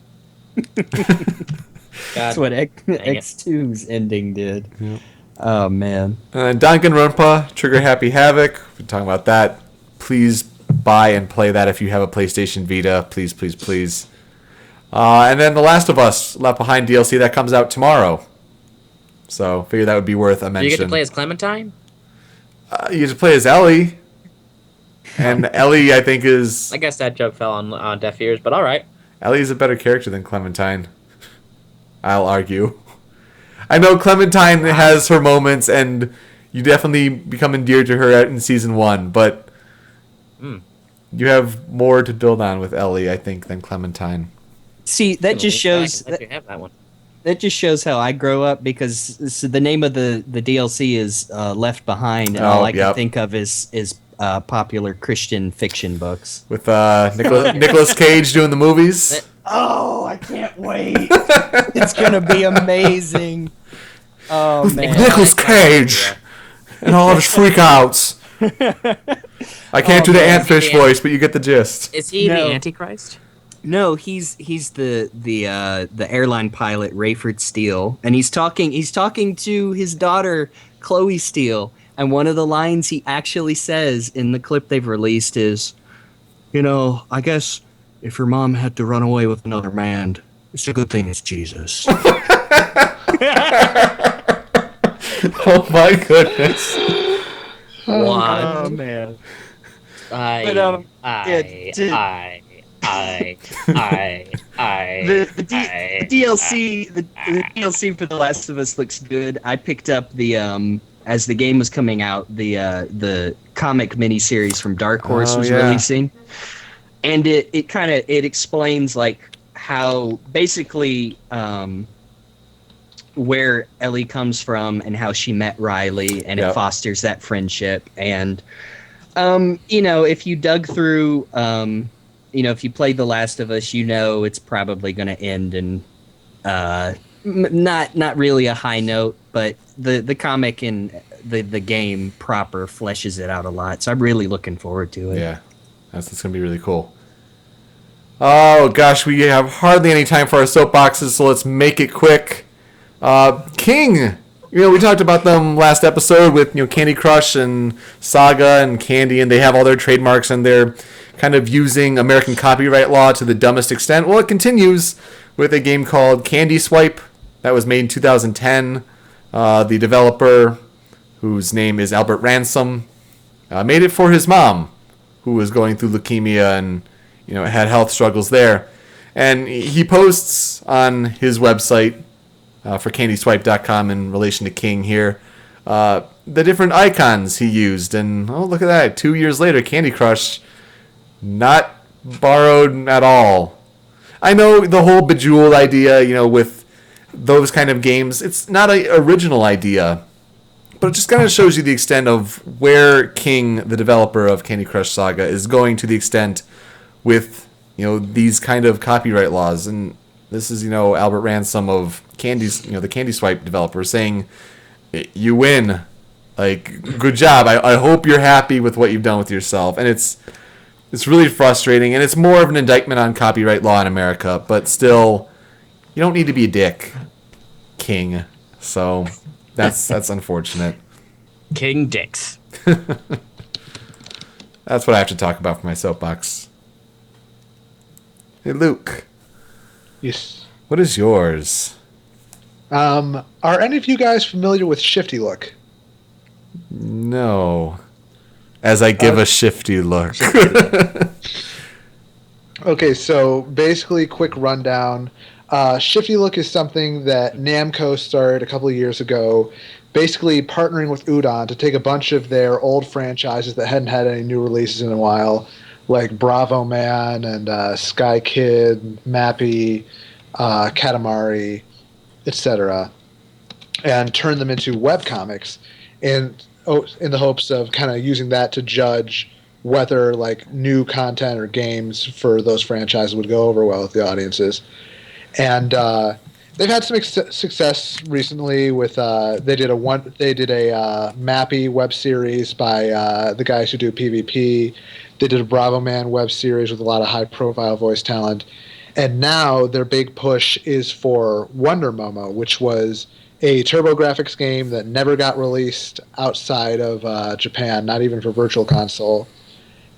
That's God. what it. X2's ending did. Oh man. And Danganronpa, Trigger Happy Havoc. We've been talking about that. Please buy and play that if you have a PlayStation Vita. Please, please, please. And then The Last of Us Left Behind DLC that comes out tomorrow. So figure that would be worth a mention. Do you get to play as Clementine? You get to play as Ellie. And Ellie, I think, is... I guess that joke fell on deaf ears, but all right. Ellie is a better character than Clementine. I'll argue. I know Clementine has her moments, and you definitely become endeared to her in season 1, but you have more to build on with Ellie, I think, than Clementine. See, that just shows Let you have that one. that just shows how I grow up, because the name of the DLC is Left Behind, and all I can think of is popular Christian fiction books. With Nicolas Cage doing the movies. Oh, I can't wait! It's gonna be amazing. Oh man, Nicolas Cage and all of his freakouts. I can't do the Antfish voice, but you get the gist. Is he No. the Antichrist? No, he's the airline pilot Rayford Steele, and he's talking to his daughter Chloe Steele, and one of the lines he actually says in the clip they've released is, I guess if your mom had to run away with another man, it's a good thing it's Jesus. Oh my goodness. Oh man. I. The DLC the DLC for The Last of Us looks good. I picked up the as the game was coming out, the comic miniseries from Dark Horse was releasing, and it explains like how basically where Ellie comes from and how she met Riley, and it fosters that friendship. And if you dug through if you played The Last of Us, it's probably going to end in not really a high note, but the comic and the game proper fleshes it out a lot. So I'm really looking forward to it. Yeah, that's going to be really cool. Oh gosh, we have hardly any time for our soapboxes, so let's make it quick. King, we talked about them last episode with Candy Crush and Saga and Candy, and they have all their trademarks, and they're kind of using American copyright law to the dumbest extent. Well, it continues with a game called Candy Swipe that was made in 2010. The developer, whose name is Albert Ransom, made it for his mom, who was going through leukemia and had health struggles there. And he posts on his website for candyswipe.com in relation to King here the different icons he used. And look at that, 2 years later, Candy Crush, not borrowed at all. I know the whole Bejeweled idea, with those kind of games, it's not an original idea, but it just kind of shows you the extent of where King, the developer of Candy Crush Saga, is going to the extent with these kind of copyright laws. And this is Albert Ransom of Candy's, the Candy Swipe developer, saying, "You win, good job. I hope you're happy with what you've done with yourself." And it's really frustrating, and it's more of an indictment on copyright law in America. But still, you don't need to be a dick, King. So that's unfortunate. King Dicks. That's what I have to talk about for my soapbox. Hey, Luke. Yes. What is yours? Are any of you guys familiar with Shifty Look? No. As I give a shifty look. Okay, so basically, quick rundown. Shifty Look is something that Namco started a couple of years ago, basically partnering with Udon to take a bunch of their old franchises that hadn't had any new releases in a while, like Bravo Man and Sky Kid, Mappy, Katamari, etc., and turn them into webcomics in the hopes of kind of using that to judge whether new content or games for those franchises would go over well with the audiences. And they've had some success recently with they did a Mappy web series by the guys who do PvP. They did a Bravo Man web series with a lot of high profile voice talent. And now their big push is for Wonder Momo, which was a TurboGrafx game that never got released outside of Japan, not even for Virtual Console.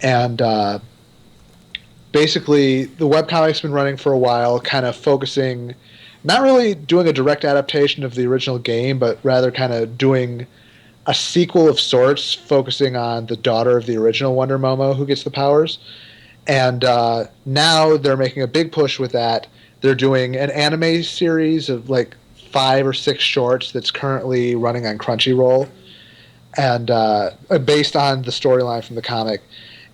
And basically, the webcomic's been running for a while, kind of focusing, not really doing a direct adaptation of the original game, but rather kind of doing a sequel of sorts, focusing on the daughter of the original Wonder Momo who gets the powers. And now they're making a big push with that. They're doing an anime series of like 5 or 6 shorts that's currently running on Crunchyroll, and based on the storyline from the comic.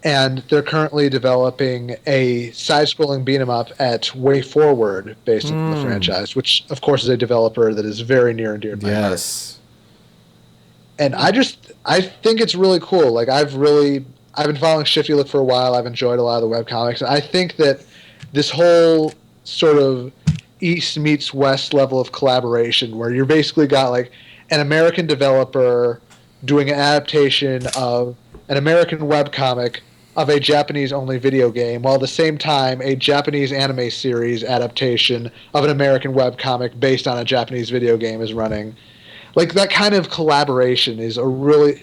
And they're currently developing a side-scrolling beat-em-up at Way Forward based on the franchise, which, of course, is a developer that is very near and dear to my heart. Yes. And I think it's really cool. Like, I've been following Shifty Look for a while. I've enjoyed a lot of the webcomics. And I think that this whole sort of East meets West level of collaboration, where you're basically got like an American developer doing an adaptation of an American webcomic of a Japanese-only video game, while at the same time a Japanese anime series adaptation of an American webcomic based on a Japanese video game is running. Like, that kind of collaboration is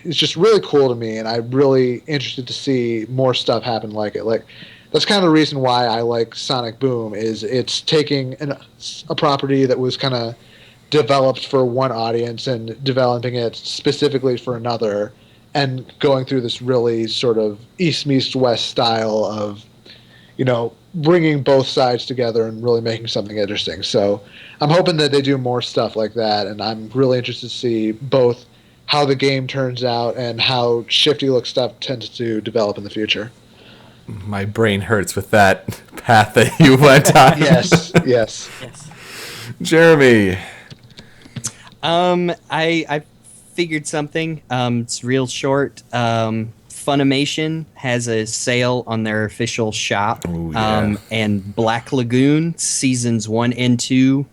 just really cool to me, and I'm really interested to see more stuff happen like it. Like, that's kind of the reason why I like Sonic Boom, is it's taking a property that was kind of developed for one audience and developing it specifically for another, and going through this really sort of East meets West style of, bringing both sides together and really making something interesting. So I'm hoping that they do more stuff like that, and I'm really interested to see both how the game turns out and how Shifty Look stuff tends to develop in the future. My brain hurts with that path that you went on. Yes. Jeremy. I figured something. It's real short. Funimation has a sale on their official shop. Ooh, yeah. And Black Lagoon seasons 1 and 2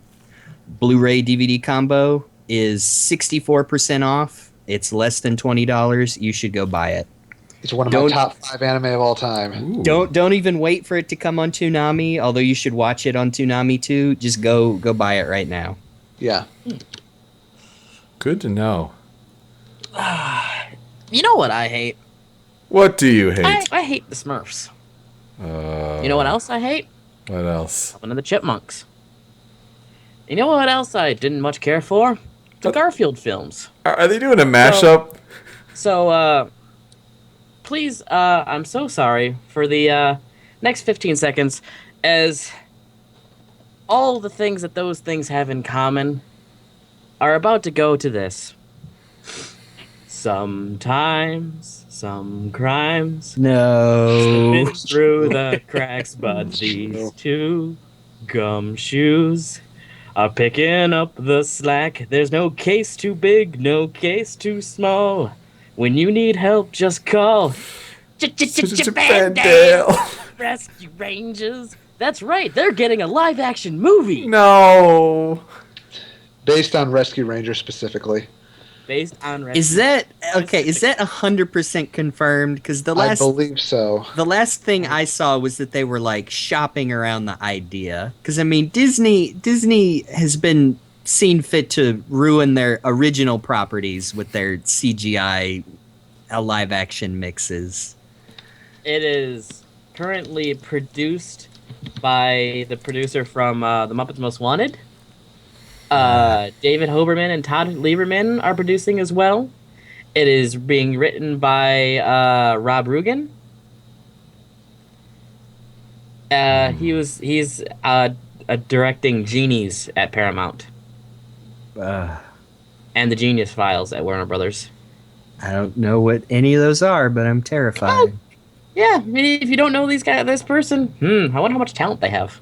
Blu-ray DVD combo is 64% off. It's less than $20. You should go buy it. It's one of my top 5 anime of all time. Ooh. Don't even wait for it to come on Toonami, although you should watch it on Toonami too. Just go buy it right now. Yeah. Good to know. You know what I hate? What do you hate? I hate the Smurfs. You know what else I hate? What else? One of the Chipmunks. You know what else I didn't much care for? The Garfield films. Are they doing a mashup? So, please, I'm so sorry for the next 15 seconds, as all the things that those things have in common are about to go to this. Sometimes some crimes No. slip through the cracks, but these two gumshoes are picking up the slack. There's no case too big, no case too small. When you need help, just call Bandale. Rescue Rangers. That's right, they're getting a live-action movie. No. Based on Rescue Rangers specifically. Based on Rescue. Is that 100% confirmed? Because I believe so. the last thing I saw was that they were like shopping around the idea. Because I mean, Disney has been seen fit to ruin their original properties with their CGI live action mixes. It is currently produced by the producer from The Muppets Most Wanted. David Hoberman and Todd Lieberman are producing as well. It is being written by Rob Rugen. He's directing Genies at Paramount and the Genius Files at Warner Brothers. I don't know what any of those are, but I'm terrified. Oh, yeah, I mean, if you don't know this person, I wonder how much talent they have.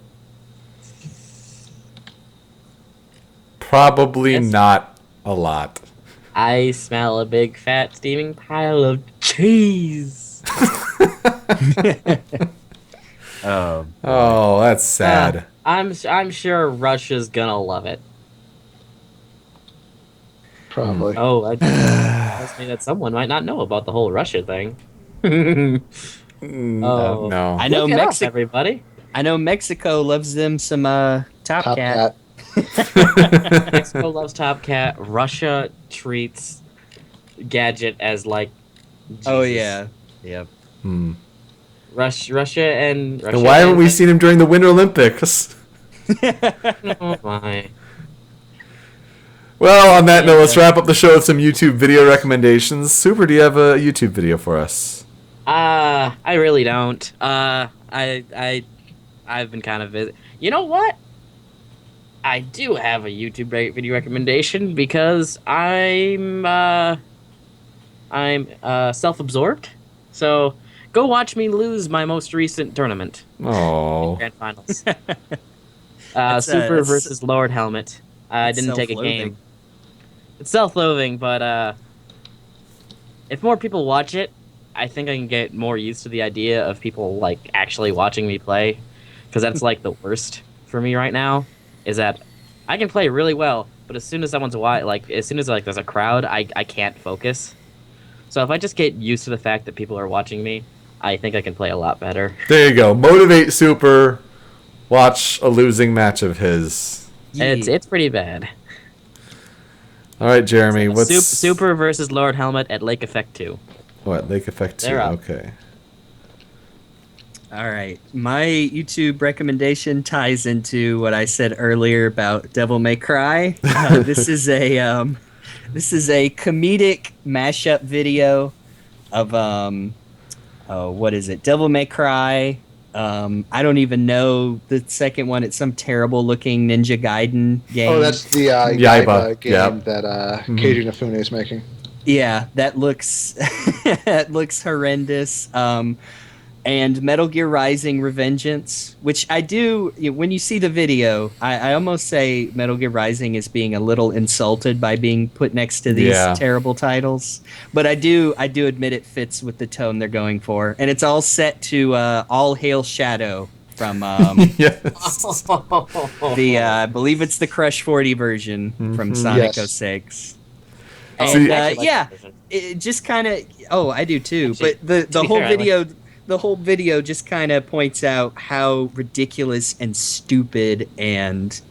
Probably Yes. not a lot. I smell a big fat steaming pile of cheese. Oh, that's sad. I'm sure Russia's gonna love it. Probably. Oh, that tells me that someone might not know about the whole Russia thing. Oh, No. I know look it up, Mexico. everybody. I know Mexico loves them some Top Top Cat. Cat. Mexico loves Top Cat. Russia treats Gadget as like. Jesus. Oh yeah. Yep. Russia and. Russia And why haven't we and- seen him during the Winter Olympics? Oh my. Well, on that note, let's wrap up the show with some YouTube video recommendations. Super, do you have a YouTube video for us? I really don't. I've been kind of busy. You know what? I do have a YouTube video recommendation because I'm self-absorbed. So go watch me lose my most recent tournament, Oh, Grand Finals. That's, Super that's- versus Lord Helmet. I that's didn't take a self-loathing. game. It's self-loathing, but if more people watch it, I think I can get more used to the idea of people like actually watching me play, because that's like the worst for me right now. Is that I can play really well, but as soon as someone's as soon as like there's a crowd, I can't focus. So if I just get used to the fact that people are watching me, I think I can play a lot better. there you go. Motivate Super. Watch a losing match of his. It's pretty bad. All right, Jeremy. What's Super versus Lord Helmet at Lake Effect 2. What Lake Effect 2? They're up. Okay. All right. My YouTube recommendation ties into what I said earlier about Devil May Cry. This is a comedic mashup video of what is it? Devil May Cry. I don't even know the second one. It's some terrible looking Ninja Gaiden game. Oh, that's the Yaiba, game yep. that Keiji Inafune is making. Yeah, that looks that looks horrendous. And Metal Gear Rising: Revengeance, which I do. When you see the video, I almost say Metal Gear Rising is being a little insulted by being put next to these terrible titles. But I do admit it fits with the tone they're going for, and it's all set to All Hail Shadow from Yes. I believe it's the Crush 40 version from Sonic Yes. 06. See- And I actually like yeah, that version. it just kind of. Oh, I do too. Actually, But to the be whole fair, I like- video, the whole video just kind of points out how ridiculous and stupid and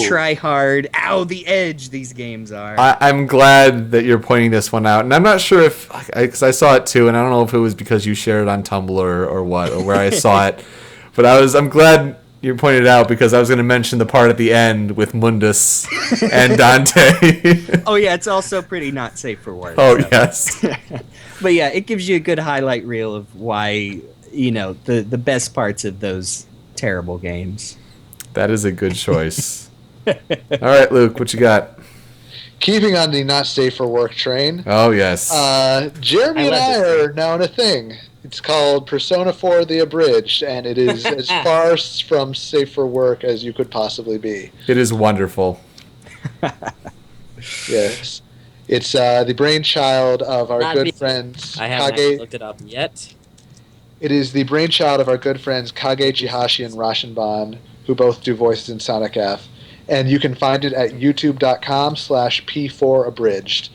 try hard. Ow, the edge these games are. I'm glad that you're pointing this one out, and I'm not sure if because I saw it too, and I don't know if it was because you shared it on Tumblr or what, or where I saw it, but I'm glad you pointed it out because I was going to mention the part at the end with Mundus and Dante. Oh yeah, it's also pretty not safe for work. Oh so. yes, But yeah, it gives you a good highlight reel of why the best parts of those terrible games. that is a good choice. All right, Luke, what you got? Keeping on the not safe for work train, Oh yes, Jeremy I and love I this are now in a thing. It's called Persona 4 The Abridged, and it is as far from safe for work as you could possibly be. it is wonderful. Yes. It's the brainchild of our Not good me. friends I haven't actually Kage. looked it up yet. It is the brainchild of our good friends Kage Jihashi and Rashinban, who both do voices in Sonic F. And you can find it at youtube.com/P4Abridged.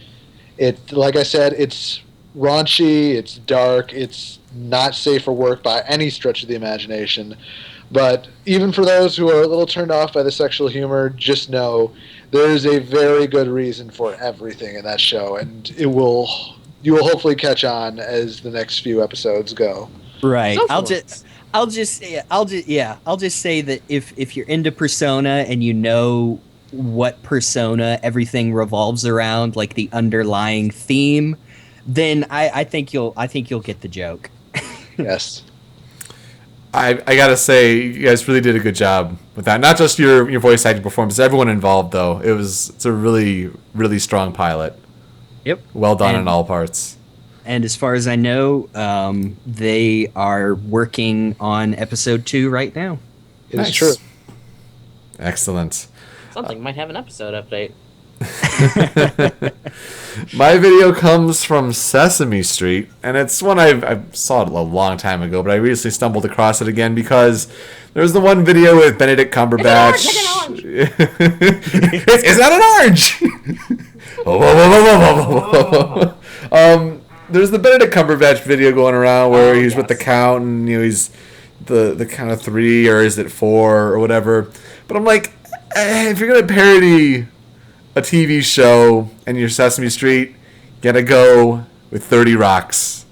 It, like I said, it's raunchy, it's dark, it's not safe for work by any stretch of the imagination. But even for those who are a little turned off by the sexual humor, just know there is a very good reason for everything in that show, and you will hopefully catch on as the next few episodes go. Right. So I'll far. just say that if you're into Persona and you know what Persona everything revolves around, like the underlying theme, then I think you'll get the joke. Yes. I gotta say, you guys really did a good job with that. Not just your voice acting performance, everyone involved though. It's a really, really strong pilot. Yep. Well done And- in all parts. And as far as I know, they are working on episode 2 right now. It is Nice. true. Excellent. Something might have an episode update. My video comes from Sesame Street, and it's one I saw it a long time ago, but I recently stumbled across it again because there's the one video with Benedict Cumberbatch. It's not an orange! Whoa, whoa, whoa, whoa, whoa, whoa, whoa. There's the Benedict Cumberbatch video going around where he's with the yes. count and he's the kind of 3 or is it 4 or whatever. But I'm like, if you're gonna parody a TV show and your Sesame Street, you gotta go with 30 Rocks.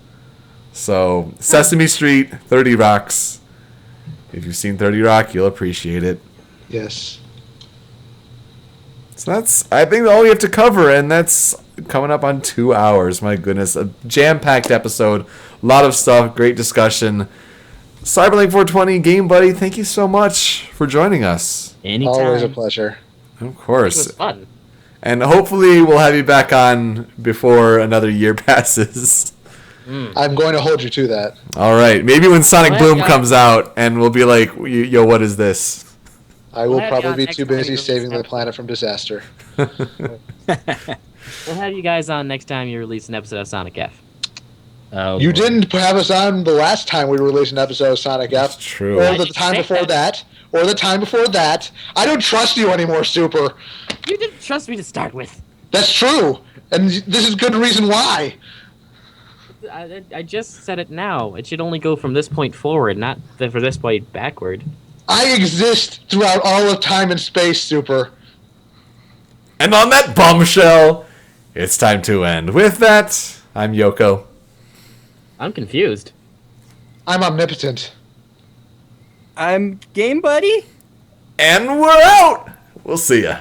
So Sesame Street, 30 Rocks. If you've seen 30 Rock, you'll appreciate it. Yes. So that's, I think, all we have to cover, and that's coming up on 2 hours. My goodness, a jam-packed episode, a lot of stuff, great discussion. Cyberlink 420 Game Buddy, thank you so much for joining us. Anytime. Always a pleasure. Of It course. was fun. And hopefully we'll have you back on before another year passes. I'm going to hold you to that. All right, maybe when Sonic Well, Boom yeah. comes out, and we'll be like, yo, what is this? I will We'll have you probably on be next too time busy you saving the release planet from disaster. We'll have you guys on next time you release an episode of Sonic F. Oh, You boy. didn't have us on the last time we released an episode of Sonic F. That's true. Or I the didn't time say before that. that. Or the time before that. I don't trust you anymore, Super. You didn't trust me to start with. That's true. And this is good reason why. I just said it now. It should only go from this point forward, not for this point backward. I exist throughout all of time and space, Super. And on that bombshell, it's time to end. With that, I'm Yoko. I'm confused. I'm omnipotent. I'm Game Buddy. And we're out! We'll see ya.